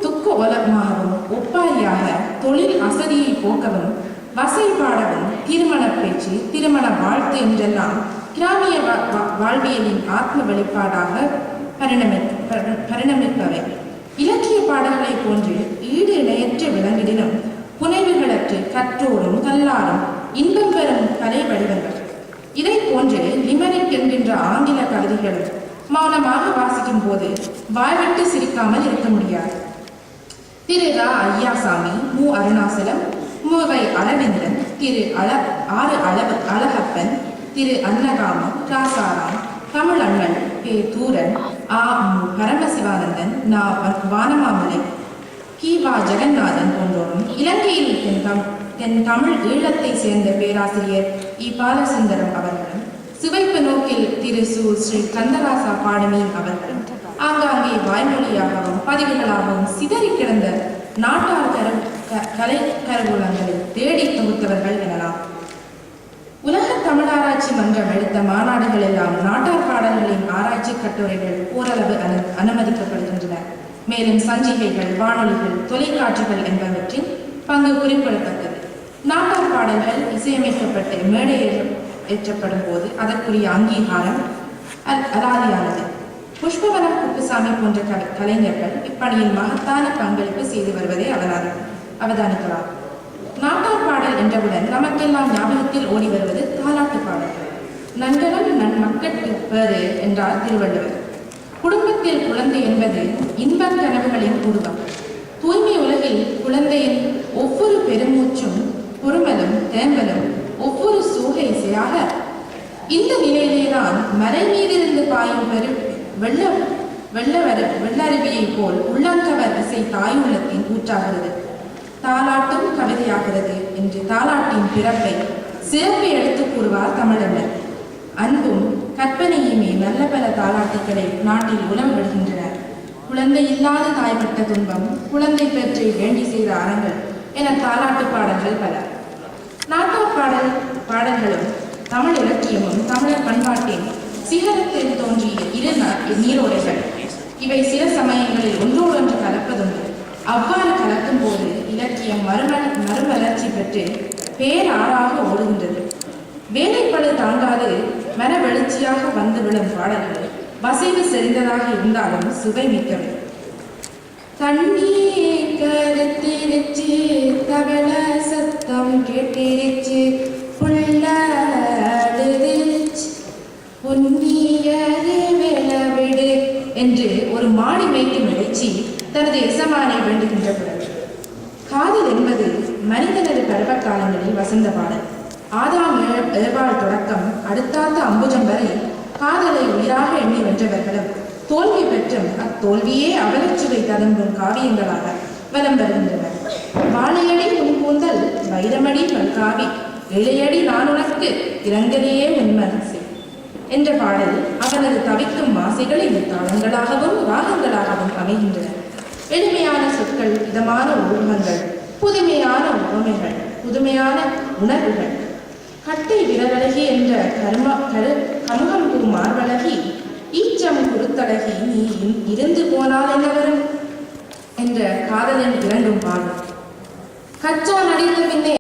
துக்க உலகமாகவும் ஒப்பாரியாக தொழில் அசதியை போக்கவும் வசை பாடவும் திருமண பேச்சு, திருமண வாழ்த்து என்றெல்லாம் கிராமிய வாழ்வியலின் ஆத்ம வெளிப்பாடாக பரிணமிப்பவை. இலக்கிய பாடல்களை போன்று ஈடு இணையற்ற விளங்கிடினும் புனைவுகளற்று கற்றோரும் கல்லாரும் இன்பம் பெறும் கலை வடிவங்கள். இதை போன்று லிமரிக் என்கின்ற ஆங்கில கவிதைகளும் மௌனமாக வாசிக்கும் போது வாய்விட்டு சிரிக்காமல் இருக்க முடியாது. திரு ரா ஐயாசாமி, மு அருணாசலம், முவை அரவிந்தன், திரு அழகப்பன், திரு அன்னகாமம், ராசாராம், தமிழண்ணன், பே தூரன், ஆ மு பரமசிவானந்தன், நா வானமாமலை, கி.வா. ஜெகநாதன் போன்றோரும் இலங்கையில் தென் தமிழ் ஈழத்தை சேர்ந்த பேராசிரியர் இ. பாலசுந்தரம் அவர்களும் சுவைப்பு நோக்கில் திரு ஸ்ரீ கந்தராசா பாடுமீன் அவர்களும் ஆங்காங்கே வாய்மொழியாகவும் பதிவுகளாகவும் சிதறி கிடந்த நாட்டார் கலை கருவூலங்களை தேடி தொகுத்தவர்கள் எனலாம். உலக தமிழாராய்ச்சி மன்றம் எடுத்த மாநாடுகள் எல்லாம் நாட்டார் பாடல்களின் ஆராய்ச்சி கட்டுரைகள் ஓரளவு அனுமதிக்கப்படுகின்றன. மேலும் சஞ்சிகைகள், வானொலிகள், தொலைக்காட்சிகள் என்பவற்றின் பங்கு குறிப்பிடத்தக்கது. நாட்டார் பாடல்கள் இசையமைக்கப்பட்டு மேடையில் ஏற்றப்படும் போது அதற்குரிய அங்கீகாரம் அலாதியானது. புஷ்பவனம் குப்புசாமி போன்ற கலைஞர்கள் இப்பணியில் மகத்தான பங்களிப்பு செய்து வருவதை அவதானிக்கலாம். நாட்டார் பாடல் என்றவுடன் நமக்கெல்லாம் ஞாபகத்தில் ஓடி வருவது தாலாட்டு பாடல்கள். நன்கடன் நன் மக்கட்கு பேறு என்றார் திருவள்ளுவர். குடும்பத்தில் குழந்தை என்பது இன்பக் கனவுகளின் உருவம். தூய்மை உலகில் குழந்தையின் ஒவ்வொரு பெருமூச்சும் குறுமலும் தேம்பலும் ஒவ்வொரு சூகை இசையாக. இந்த நிலையிலேதான் மலை மீதிருந்து பாயும் வெள்ளருவியை போல் உள்ளங்கவர் இசை தாயுள்ளத்தின் கூற்றாகிறது, தாலாட்டும் கவிதையாகிறது என்று தாலாட்டின் பிறப்பை சிறப்பை எடுத்துக் கூறுவார் தமிழர். அன்பும் கற்பனையுமே நல்ல பல தாலாட்டுக்களை நாட்டில் உலவு விடுகின்றனர். குழந்தை இல்லாத தாய்ப்பட்ட துன்பம், குழந்தை பெற்றை வேண்டி செய்த அறங்கள் என தாலாட்டு பாடல்கள் பல. நாட்டார் பாடல்களும் தமிழ் இலக்கியமும் தமிழர் பண்பாட்டின் சிகரத்தில் தோன்றிய இரு நீரோடைகள். இவை சில சமயங்களில் ஒன்றோடொன்று கலப்பதுண்டு. அவ்வாறு கலக்கும் போது இலக்கியம் மறுமலர்ச்சி பெற்று பேராறாக ஓடுகின்றது. வேலைப்படு தாங்காது மன வெளிச்சியாக வந்து விழும் பாடல்கள் வசைவு செறிந்ததாக இருந்தாலும் சுவை மிக்கவை. தண்ணீர் கருத்திருச்சு, தவள சத்தம் கேட்டிருச்சு, புள்ளடுதிருச்சு, பொன்னியரே வெளவிடு என்று ஒரு மாடி மேய்க்கும் இறைச்சி தனது எசமானை வேண்டுகின்ற பிறகு. காதல் என்பது மனிதனது பருவ காலங்களில் வசந்த பாடல். ஆதாம் ஏவாள் தொடக்கம் அடுத்தாத்த அம்புஜம் வரை காதலை உயிராக எண்ணி வென்றவர்களும் தோல்வி பெற்றும் அத்தோல்வியே அவலச்சுவை ததும்பும் காவியங்களாக வலம் வருகின்றனர். வாழையடி உன் கூந்தல் வைரமடி பல்காவி, இளையடி நான் உனக்கு இறங்கலையே உன்மனசே என்ற பாடல் அவனது தவிக்கும் வாசைகளில் தாளங்களாகவும் ராகங்களாகவும் அமைகின்றன. எளிமையான சொற்கள், இதமான உருவங்கள், புதுமையான உவமைகள், புதுமையான உணர்வுகள். கட்டை விரலழகி என்ற கமுகம்பூ மார்பழகி, ஈச்சம் குருத்தழகி நீ இருந்து போனால் என்ன வரும் என்ற காதலின் இரண்டும் பாடும். கச்சா நடித்த பின்னே